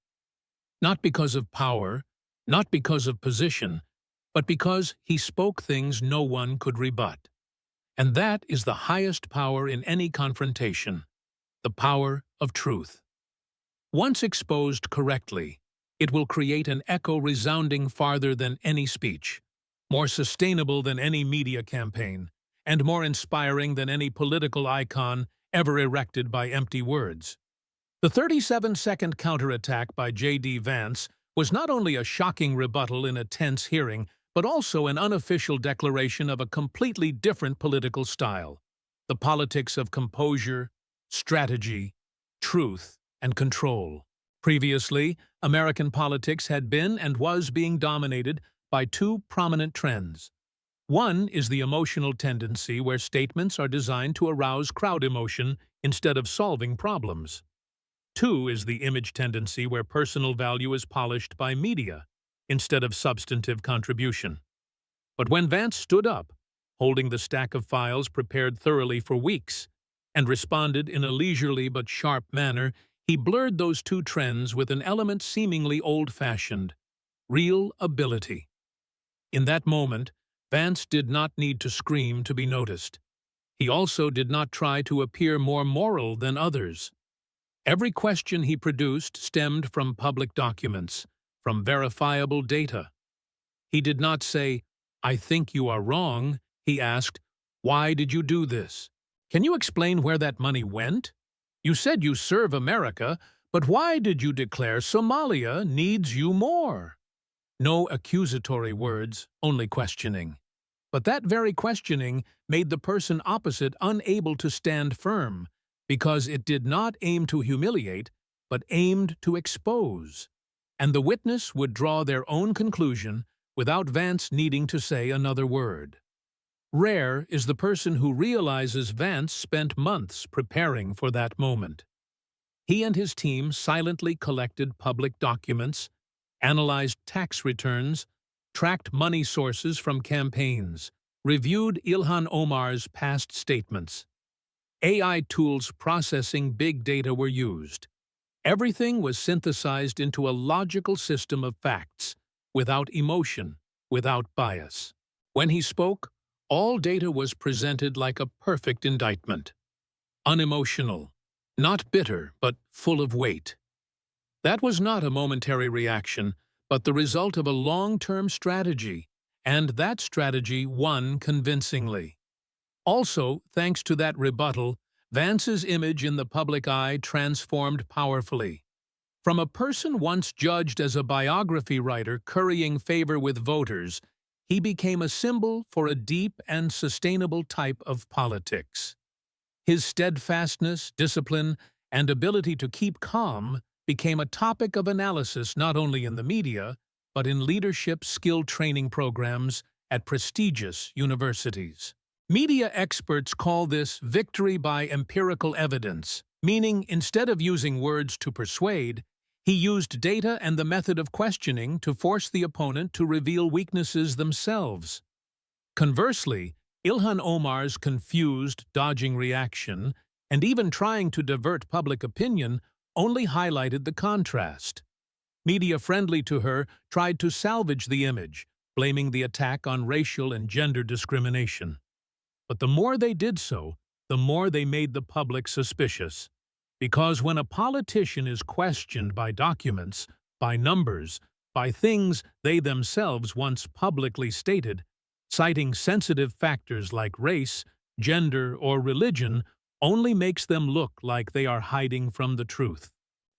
Not because of power, not because of position, but because he spoke things no one could rebut. And that is the highest power in any confrontation, the power of truth. Once exposed correctly, it will create an echo resounding farther than any speech, more sustainable than any media campaign, and more inspiring than any political icon ever erected by empty words. The 37-second counterattack by J.D. Vance was not only a shocking rebuttal in a tense hearing, but also an unofficial declaration of a completely different political style: the politics of composure, strategy, truth, and control. Previously, American politics had been and was being dominated by two prominent trends. One is the emotional tendency where statements are designed to arouse crowd emotion instead of solving problems. Two is the image tendency where personal value is polished by media instead of substantive contribution. But when Vance stood up, holding the stack of files prepared thoroughly for weeks, and responded in a leisurely but sharp manner, he blurred those two trends with an element seemingly old-fashioned: real ability. In that moment, Vance did not need to scream to be noticed. He also did not try to appear more moral than others. Every question he produced stemmed from public documents, from verifiable data. He did not say, "I think you are wrong." He asked, "Why did you do this? Can you explain where that money went? You said you serve America, but why did you declare Somalia needs you more?" No accusatory words, only questioning. But that very questioning made the person opposite unable to stand firm, because it did not aim to humiliate, but aimed to expose. And the witness would draw their own conclusion without Vance needing to say another word. Rare is the person who realizes Vance spent months preparing for that moment. He and his team silently collected public documents, analyzed tax returns, tracked money sources from campaigns, reviewed Ilhan Omar's past statements. AI tools processing big data were used. Everything was synthesized into a logical system of facts, without emotion, without bias. When he spoke, all data was presented like a perfect indictment. Unemotional, not bitter, but full of weight. That was not a momentary reaction, but the result of a long-term strategy, and that strategy won convincingly. Also, thanks to that rebuttal, Vance's image in the public eye transformed powerfully. From a person once judged as a biography writer currying favor with voters, he became a symbol for a deep and sustainable type of politics. His steadfastness, discipline, and ability to keep calm became a topic of analysis not only in the media, but in leadership skill training programs at prestigious universities. Media experts call this victory by empirical evidence, meaning instead of using words to persuade, he used data and the method of questioning to force the opponent to reveal weaknesses themselves. Conversely, Ilhan Omar's confused, dodging reaction, and even trying to divert public opinion, only highlighted the contrast. Media friendly to her tried to salvage the image, blaming the attack on racial and gender discrimination. But the more they did so, the more they made the public suspicious. Because when a politician is questioned by documents, by numbers, by things they themselves once publicly stated, citing sensitive factors like race, gender, or religion only makes them look like they are hiding from the truth.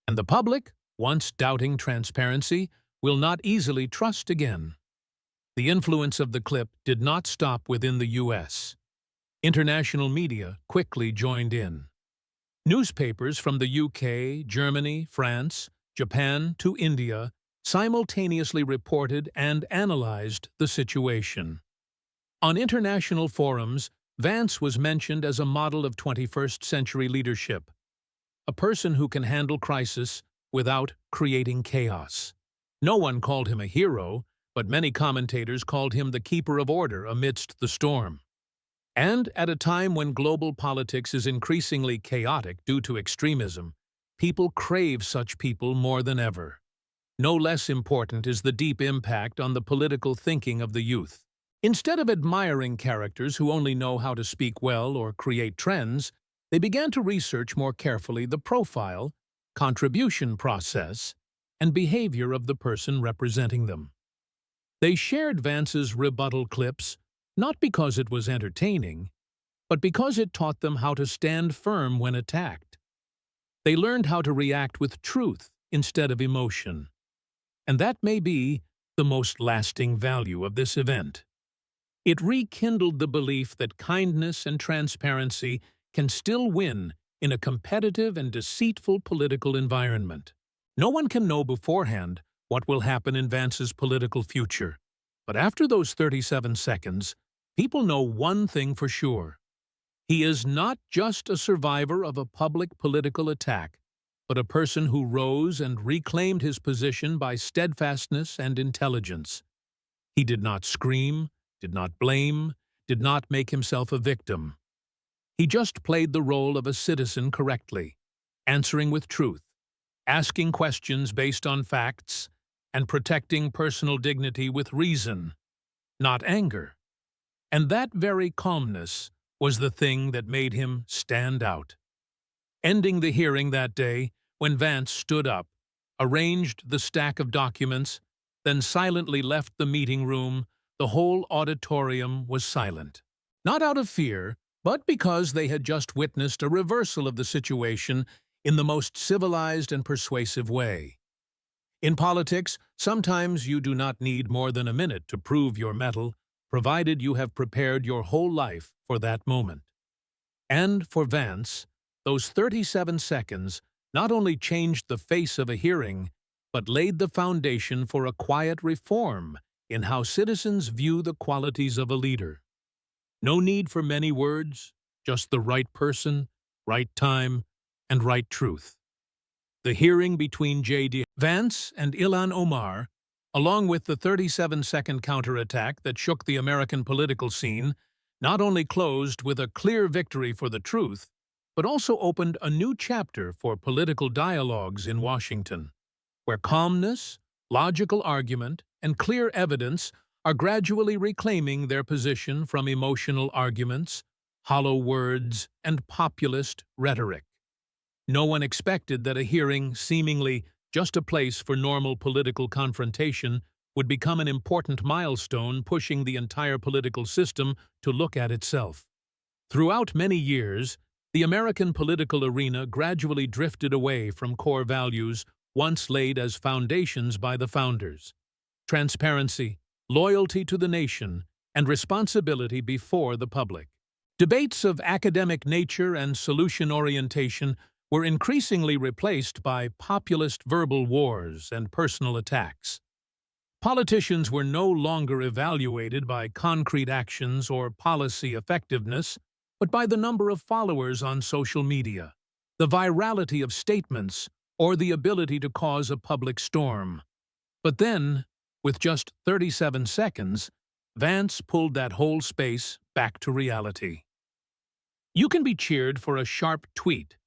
And the public, once doubting transparency, will not easily trust again. The influence of the clip did not stop within the U.S. International media quickly joined in. Newspapers from the UK, Germany, France, Japan to India simultaneously reported and analyzed the situation. On international forums, Vance was mentioned as a model of 21st century leadership, a person who can handle crisis without creating chaos. No one called him a hero, but many commentators called him the keeper of order amidst the storm. And at a time when global politics is increasingly chaotic due to extremism, people crave such people more than ever. No less important is the deep impact on the political thinking of the youth. Instead of admiring characters who only know how to speak well or create trends, they began to research more carefully the profile, contribution process, and behavior of the person representing them. They shared Vance's rebuttal clips, not because it was entertaining, but because it taught them how to stand firm when attacked. They learned how to react with truth instead of emotion. And that may be the most lasting value of this event. It rekindled the belief that kindness and transparency can still win in a competitive and deceitful political environment. No one can know beforehand what will happen in Vance's political future. But after those 37 seconds, people know one thing for sure. He is not just a survivor of a public political attack, but a person who rose and reclaimed his position by steadfastness and intelligence. He did not scream, did not blame, did not make himself a victim. He just played the role of a citizen correctly, answering with truth, asking questions based on facts, and protecting personal dignity with reason, not anger. And that very calmness was the thing that made him stand out. Ending the hearing that day, when Vance stood up, arranged the stack of documents, then silently left the meeting room, the whole auditorium was silent. Not out of fear, but because they had just witnessed a reversal of the situation in the most civilized and persuasive way. In politics, sometimes you do not need more than a minute to prove your mettle, provided you have prepared your whole life for that moment. And for Vance, those 37 seconds not only changed the face of a hearing, but laid the foundation for a quiet reform in how citizens view the qualities of a leader. No need for many words, just the right person, right time, and right truth. The hearing between J.D. Vance and Ilhan Omar, along with the 37-second counterattack that shook the American political scene, not only closed with a clear victory for the truth, but also opened a new chapter for political dialogues in Washington, where calmness, logical argument, and clear evidence are gradually reclaiming their position from emotional arguments, hollow words, and populist rhetoric. No one expected that a hearing, seemingly just a place for normal political confrontation, would become an important milestone pushing the entire political system to look at itself. Throughout many years, the American political arena gradually drifted away from core values once laid as foundations by the founders: transparency, loyalty to the nation, and responsibility before the public. Debates of academic nature and solution orientation were increasingly replaced by populist verbal wars and personal attacks. Politicians were no longer evaluated by concrete actions or policy effectiveness, but by the number of followers on social media, the virality of statements, or the ability to cause a public storm. But then, with just 37 seconds, Vance pulled that whole space back to reality. You can be cheered for a sharp tweet,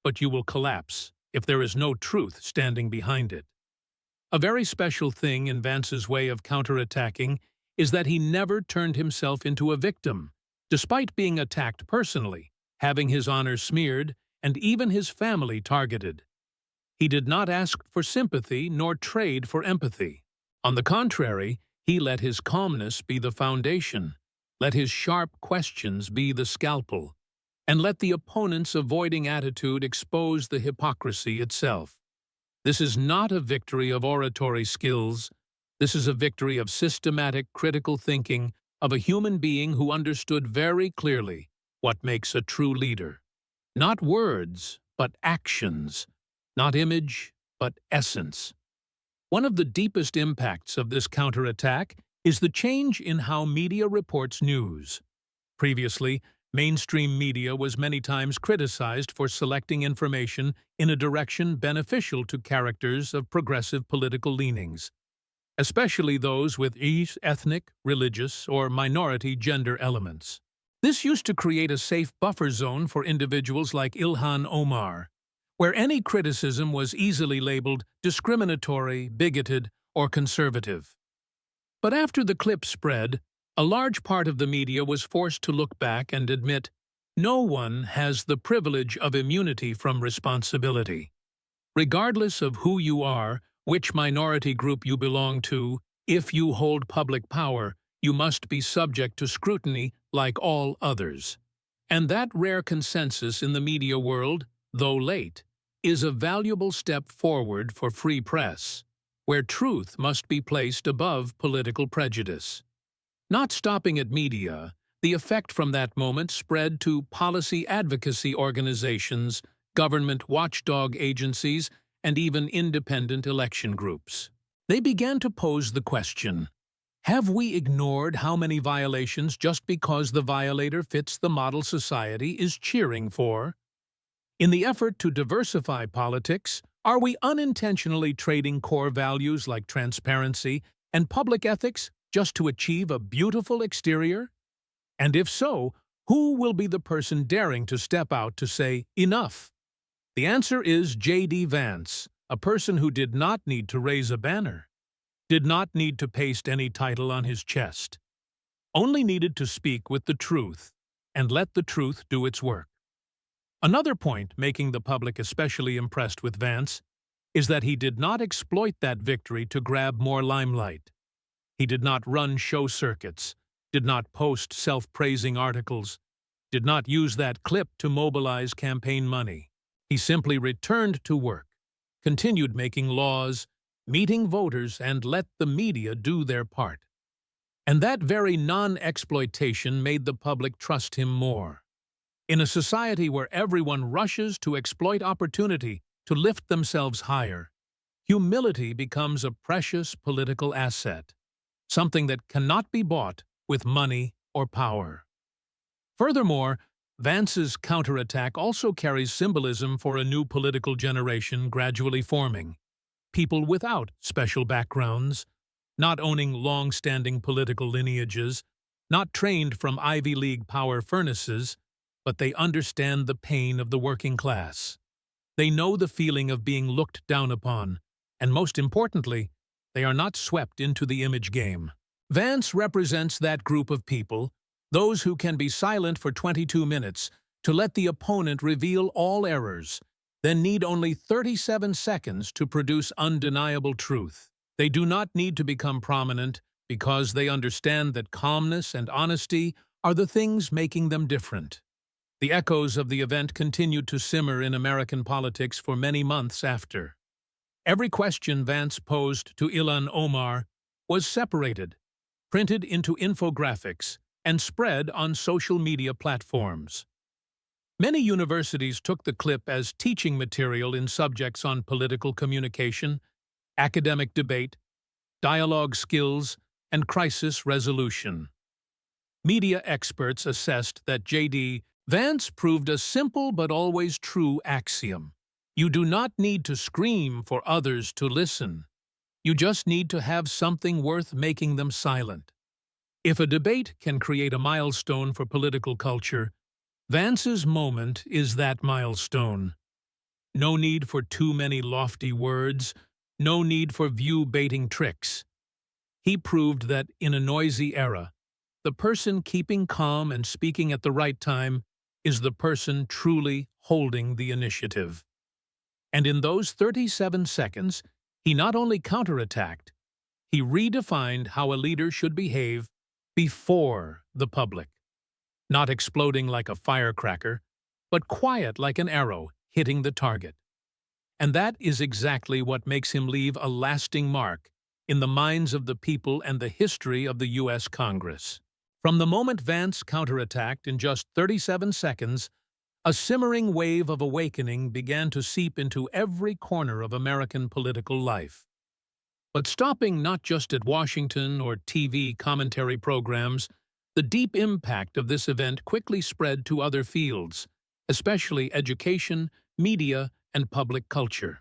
but you will collapse if there is no truth standing behind it. A very special thing in Vance's way of counterattacking is that he never turned himself into a victim, despite being attacked personally, having his honor smeared, and even his family targeted. He did not ask for sympathy nor trade for empathy. On the contrary, he let his calmness be the foundation, let his sharp questions be the scalpel, and let the opponent's avoiding attitude expose the hypocrisy itself. This is not a victory of oratory skills. This is a victory of systematic critical thinking of a human being who understood very clearly what makes a true leader. Not words, but actions. Not image, but essence. One of the deepest impacts of this counterattack is the change in how media reports news. Previously, mainstream media was many times criticized for selecting information in a direction beneficial to characters of progressive political leanings, especially those with ethnic, religious, or minority gender elements. This used to create a safe buffer zone for individuals like Ilhan Omar, where any criticism was easily labeled discriminatory, bigoted, or conservative. But after the clip spread, a large part of the media was forced to look back and admit no one has the privilege of immunity from responsibility. Regardless of who you are, which minority group you belong to, if you hold public power, you must be subject to scrutiny like all others. And that rare consensus in the media world, though late, is a valuable step forward for free press, where truth must be placed above political prejudice. Not stopping at media, the effect from that moment spread to policy advocacy organizations, government watchdog agencies, and even independent election groups. They began to pose the question, have we ignored how many violations just because the violator fits the model society is cheering for? In the effort to diversify politics, are we unintentionally trading core values like transparency and public ethics just to achieve a beautiful exterior? And if so, who will be the person daring to step out to say, enough? The answer is J.D. Vance, a person who did not need to raise a banner, did not need to paste any title on his chest, only needed to speak with the truth and let the truth do its work. Another point making the public especially impressed with Vance is that he did not exploit that victory to grab more limelight. He did not run show circuits, did not post self-praising articles, did not use that clip to mobilize campaign money. He simply returned to work, continued making laws, meeting voters, and let the media do their part. And that very non-exploitation made the public trust him more. In a society where everyone rushes to exploit opportunity to lift themselves higher, humility becomes a precious political asset, something that cannot be bought with money or power. Furthermore, Vance's counterattack also carries symbolism for a new political generation gradually forming, people without special backgrounds, not owning long-standing political lineages, not trained from Ivy League power furnaces, but they understand the pain of the working class. They know the feeling of being looked down upon, and most importantly, they are not swept into the image game. Vance represents that group of people, those who can be silent for 22 minutes to let the opponent reveal all errors, then need only 37 seconds to produce undeniable truth. They do not need to become prominent because they understand that calmness and honesty are the things making them different. The echoes of the event continued to simmer in American politics for many months after. Every question Vance posed to Ilhan Omar was separated, printed into infographics, and spread on social media platforms. Many universities took the clip as teaching material in subjects on political communication, academic debate, dialogue skills, and crisis resolution. Media experts assessed that J.D. Vance proved a simple but always true axiom. You do not need to scream for others to listen. You just need to have something worth making them silent. If a debate can create a milestone for political culture, Vance's moment is that milestone. No need for too many lofty words, No need for view-baiting tricks. He proved that, in a noisy era, the person keeping calm and speaking at the right time is the person truly holding the initiative. And in those 37 seconds, he not only counterattacked, he redefined how a leader should behave before the public. Not exploding like a firecracker, but quiet like an arrow hitting the target. And that is exactly what makes him leave a lasting mark in the minds of the people and the history of the U.S. Congress. From the moment Vance counterattacked in just 37 seconds, a simmering wave of awakening began to seep into every corner of American political life. But stopping not just at Washington or TV commentary programs, the deep impact of this event quickly spread to other fields, especially education, media, and public culture.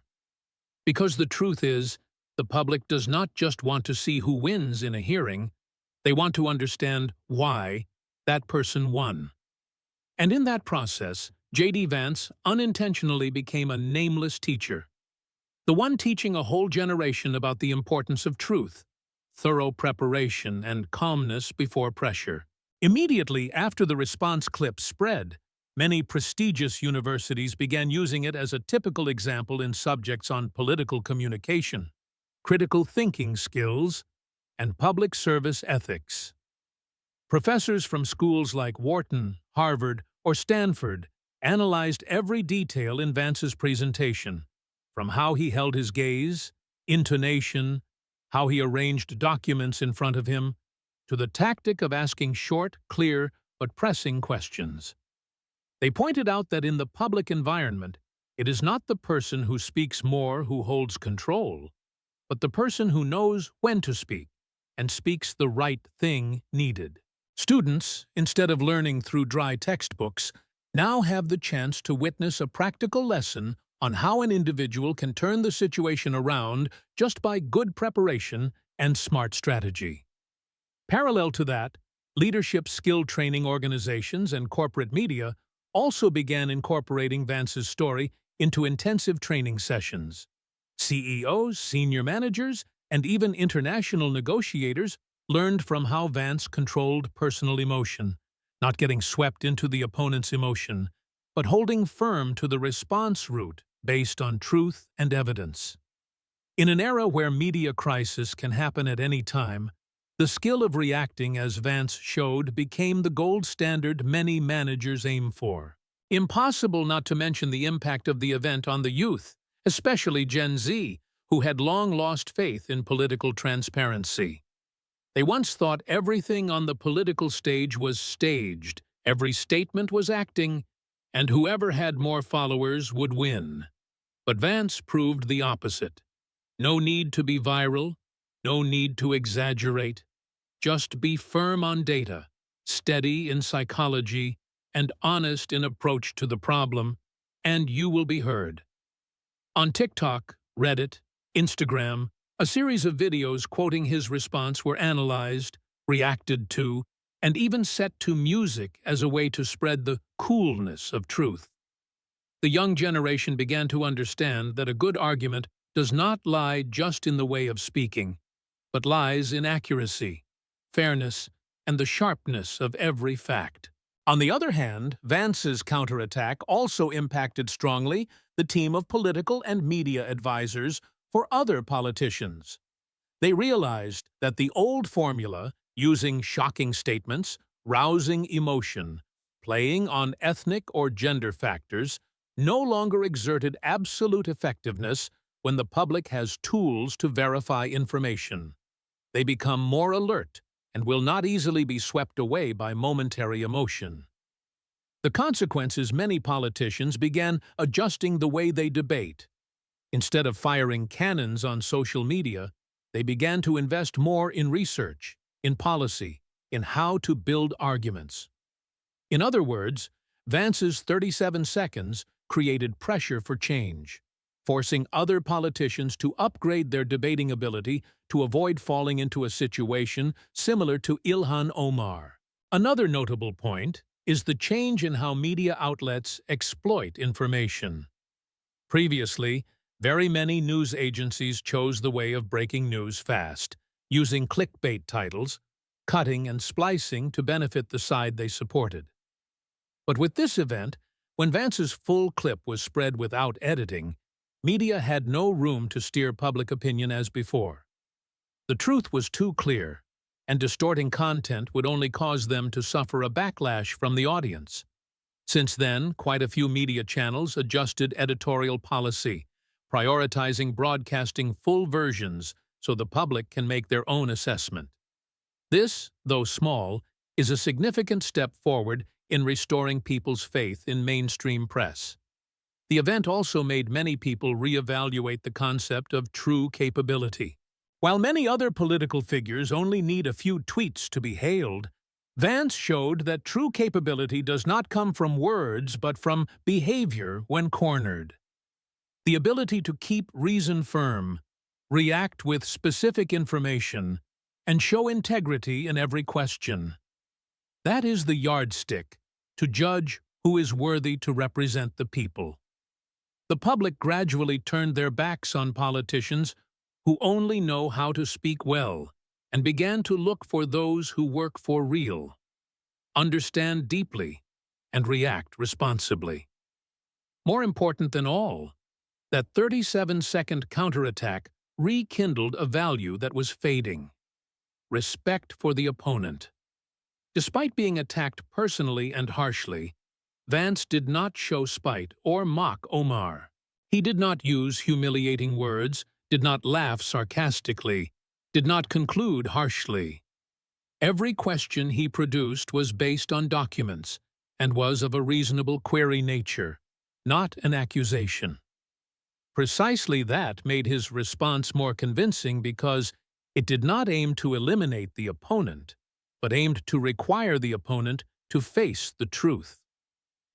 Because the truth is, the public does not just want to see who wins in a hearing, they want to understand why that person won. And in that process, J.D. Vance unintentionally became a nameless teacher. The one teaching a whole generation about the importance of truth, thorough preparation, and calmness before pressure. Immediately after the response clip spread, many prestigious universities began using it as a typical example in subjects on political communication, critical thinking skills, and public service ethics. Professors from schools like Wharton, Harvard, or Stanford analyzed every detail in Vance's presentation, from how he held his gaze, intonation, how he arranged documents in front of him, to the tactic of asking short, clear, but pressing questions. They pointed out that in the public environment, it is not the person who speaks more who holds control, but the person who knows when to speak and speaks the right thing needed. Students, instead of learning through dry textbooks, now have the chance to witness a practical lesson on how an individual can turn the situation around just by good preparation and smart strategy. Parallel to that, leadership skill training organizations and corporate media also began incorporating Vance's story into intensive training sessions. CEOs, senior managers, and even international negotiators learned from how Vance controlled personal emotion, not getting swept into the opponent's emotion, but holding firm to the response route based on truth and evidence. In an era where media crisis can happen at any time, the skill of reacting, as Vance showed, became the gold standard many managers aim for. Impossible not to mention the impact of the event on the youth, especially Gen Z, who had long lost faith in political transparency. They once thought everything on the political stage was staged, every statement was acting, and whoever had more followers would win. But Vance proved the opposite. No need to be viral, no need to exaggerate. Just be firm on data, steady in psychology, and honest in approach to the problem, and you will be heard. On TikTok, Reddit, Instagram, a series of videos quoting his response were analyzed, reacted to, and even set to music as a way to spread the coolness of truth. The young generation began to understand that a good argument does not lie just in the way of speaking, but lies in accuracy, fairness, and the sharpness of every fact. On the other hand, Vance's counterattack also impacted strongly the team of political and media advisors for other politicians. They realized that the old formula, using shocking statements, rousing emotion, playing on ethnic or gender factors, no longer exerted absolute effectiveness when the public has tools to verify information. They become more alert and will not easily be swept away by momentary emotion. The consequence is many politicians began adjusting the way they debate. Instead of firing cannons on social media, they began to invest more in research, in policy, in how to build arguments. In other words, Vance's 37 seconds created pressure for change, forcing other politicians to upgrade their debating ability to avoid falling into a situation similar to Ilhan Omar. Another notable point is the change in how media outlets exploit information. Previously, Very many news agencies chose the way of breaking news fast, using clickbait titles, cutting and splicing to benefit the side they supported. But with this event, when Vance's full clip was spread without editing, media had no room to steer public opinion as before. The truth was too clear, and distorting content would only cause them to suffer a backlash from the audience. Since then, quite a few media channels adjusted editorial policy, prioritizing broadcasting full versions so the public can make their own assessment. This, though small, is a significant step forward in restoring people's faith in mainstream press. The event also made many people reevaluate the concept of true capability. While many other political figures only need a few tweets to be hailed, Vance showed that true capability does not come from words but from behavior when cornered. The ability to keep reason firm, react with specific information, and show integrity in every question. That is the yardstick to judge who is worthy to represent the people. The public gradually turned their backs on politicians who only know how to speak well, and began to look for those who work for real, understand deeply, and react responsibly. More important than all, that 37-second counterattack rekindled a value that was fading: respect for the opponent. Despite being attacked personally and harshly, Vance did not show spite or mock Omar. He did not use humiliating words, did not laugh sarcastically, did not conclude harshly. Every question he produced was based on documents and was of a reasonable query nature, not an accusation. Precisely that made his response more convincing because it did not aim to eliminate the opponent, but aimed to require the opponent to face the truth.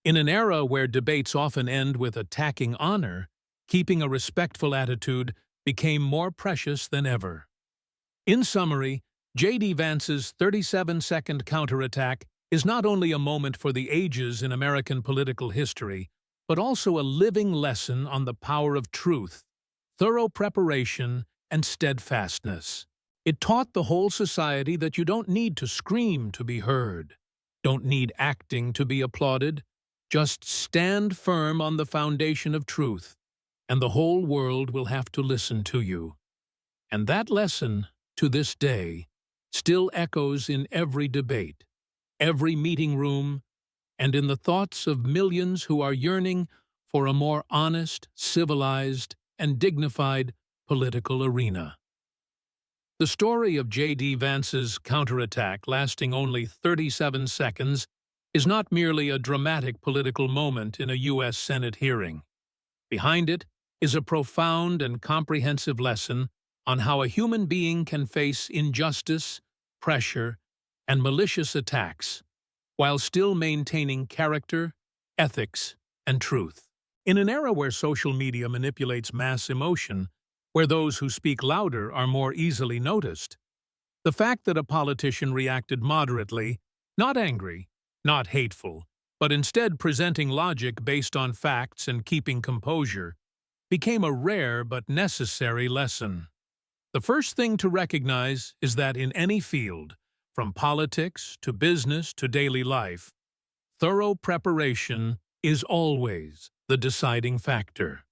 In an era where debates often end with attacking honor, keeping a respectful attitude became more precious than ever. In summary, J.D. Vance's 37-second counterattack is not only a moment for the ages in American political history, but also a living lesson on the power of truth, thorough preparation, and steadfastness. It taught the whole society that you don't need to scream to be heard, don't need acting to be applauded, just stand firm on the foundation of truth, and the whole world will have to listen to you. And that lesson, to this day, still echoes in every debate, every meeting room, and in the thoughts of millions who are yearning for a more honest, civilized, and dignified political arena. The story of J.D. Vance's counterattack, lasting only 37 seconds, is not merely a dramatic political moment in a U.S. Senate hearing. Behind it is a profound and comprehensive lesson on how a human being can face injustice, pressure, and malicious attacks, while still maintaining character, ethics, and truth. In an era where social media manipulates mass emotion, where those who speak louder are more easily noticed, the fact that a politician reacted moderately, not angry, not hateful, but instead presenting logic based on facts and keeping composure, became a rare but necessary lesson. The first thing to recognize is that in any field, from politics to business to daily life, thorough preparation is always the deciding factor.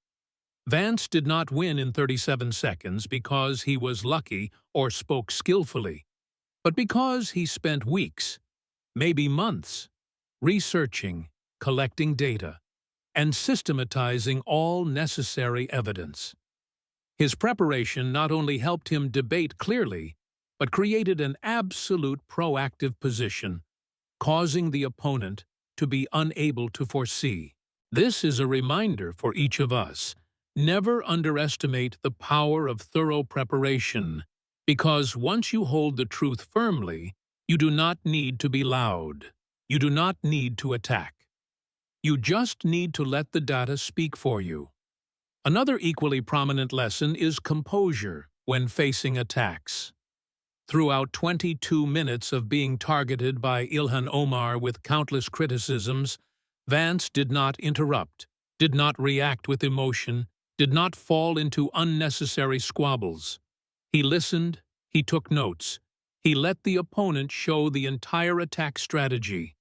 Vance did not win in 37 seconds because he was lucky or spoke skillfully, but because he spent weeks, maybe months, researching, collecting data, and systematizing all necessary evidence. His preparation not only helped him debate clearly, but created an absolute proactive position, causing the opponent to be unable to foresee. This is a reminder for each of us. Never underestimate the power of thorough preparation, because once you hold the truth firmly, you do not need to be loud. You do not need to attack. You just need to let the data speak for you. Another equally prominent lesson is composure when facing attacks. Throughout 22 minutes of being targeted by Ilhan Omar with countless criticisms, Vance did not interrupt, did not react with emotion, did not fall into unnecessary squabbles. He listened, he took notes, he let the opponent show the entire attack strategy,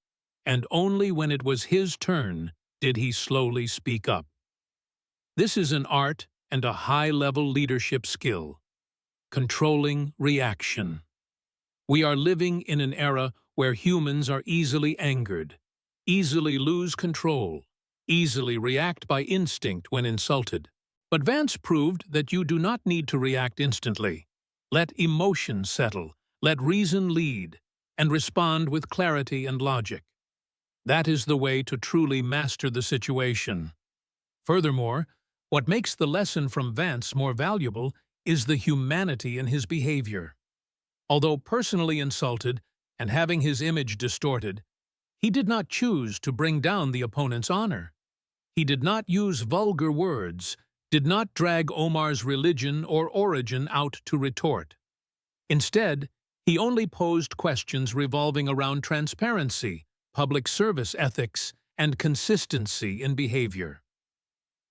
and only when it was his turn did he slowly speak up. This is an art and a high-level leadership skill: controlling reaction. We are living in an era where humans are easily angered, easily lose control, easily react by instinct when insulted. But Vance proved that you do not need to react instantly. Let emotion settle, let reason lead, and respond with clarity and logic. That is the way to truly master the situation. Furthermore, what makes the lesson from Vance more valuable is the humanity in his behavior. Although personally insulted and having his image distorted, he did not choose to bring down the opponent's honor. He did not use vulgar words, did not drag Omar's religion or origin out to retort. Instead, he only posed questions revolving around transparency, public service ethics, and consistency in behavior.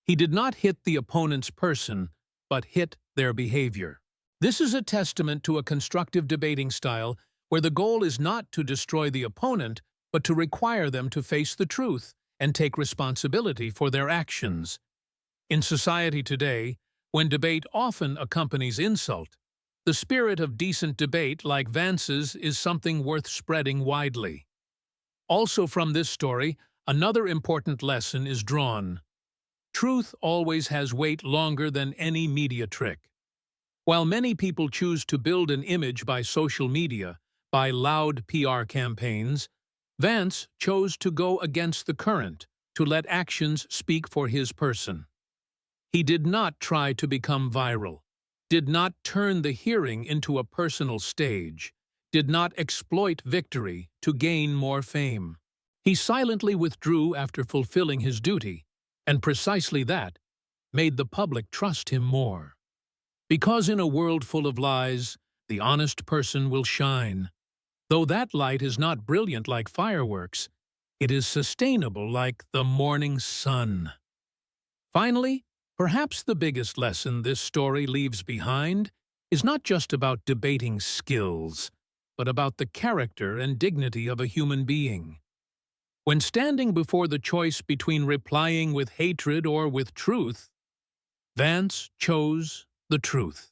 He did not hit the opponent's person, but hit their behavior. This is a testament to a constructive debating style where the goal is not to destroy the opponent, but to require them to face the truth and take responsibility for their actions. In society today, when debate often accompanies insult, the spirit of decent debate like Vance's is something worth spreading widely. Also from this story, another important lesson is drawn. Truth always has weight longer than any media trick. While many people choose to build an image by social media, by loud PR campaigns, Vance chose to go against the current, to let actions speak for his person. He did not try to become viral, did not turn the hearing into a personal stage, did not exploit victory to gain more fame. He silently withdrew after fulfilling his duty, and precisely that made the public trust him more. Because in a world full of lies, the honest person will shine. Though that light is not brilliant like fireworks, it is sustainable like the morning sun. Finally, perhaps the biggest lesson this story leaves behind is not just about debating skills, but about the character and dignity of a human being. When standing before the choice between replying with hatred or with truth, Vance chose the truth.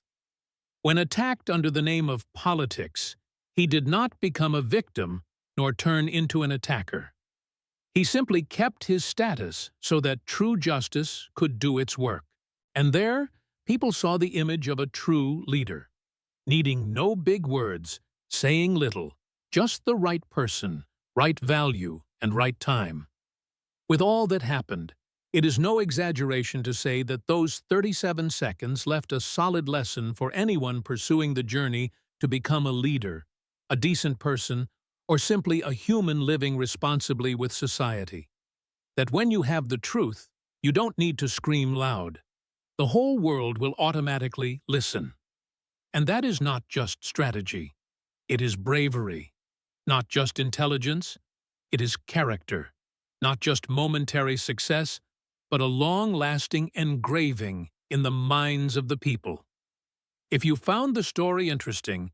When attacked under the name of politics, he did not become a victim nor turn into an attacker. He simply kept his status so that true justice could do its work. And there, people saw the image of a true leader, needing no big words, saying little, just the right person, right value, and right time. With all that happened, it is no exaggeration to say that those 37 seconds left a solid lesson for anyone pursuing the journey to become a leader, a decent person, or simply a human living responsibly with society. That when you have the truth, you don't need to scream loud. The whole world will automatically listen. And that is not just strategy. It is bravery. Not just intelligence. It is character. Not just momentary success, but a long-lasting engraving in the minds of the people. If you found the story interesting,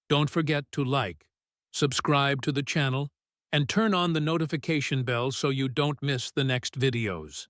don't forget to like, subscribe to the channel, and turn on the notification bell so you don't miss the next videos.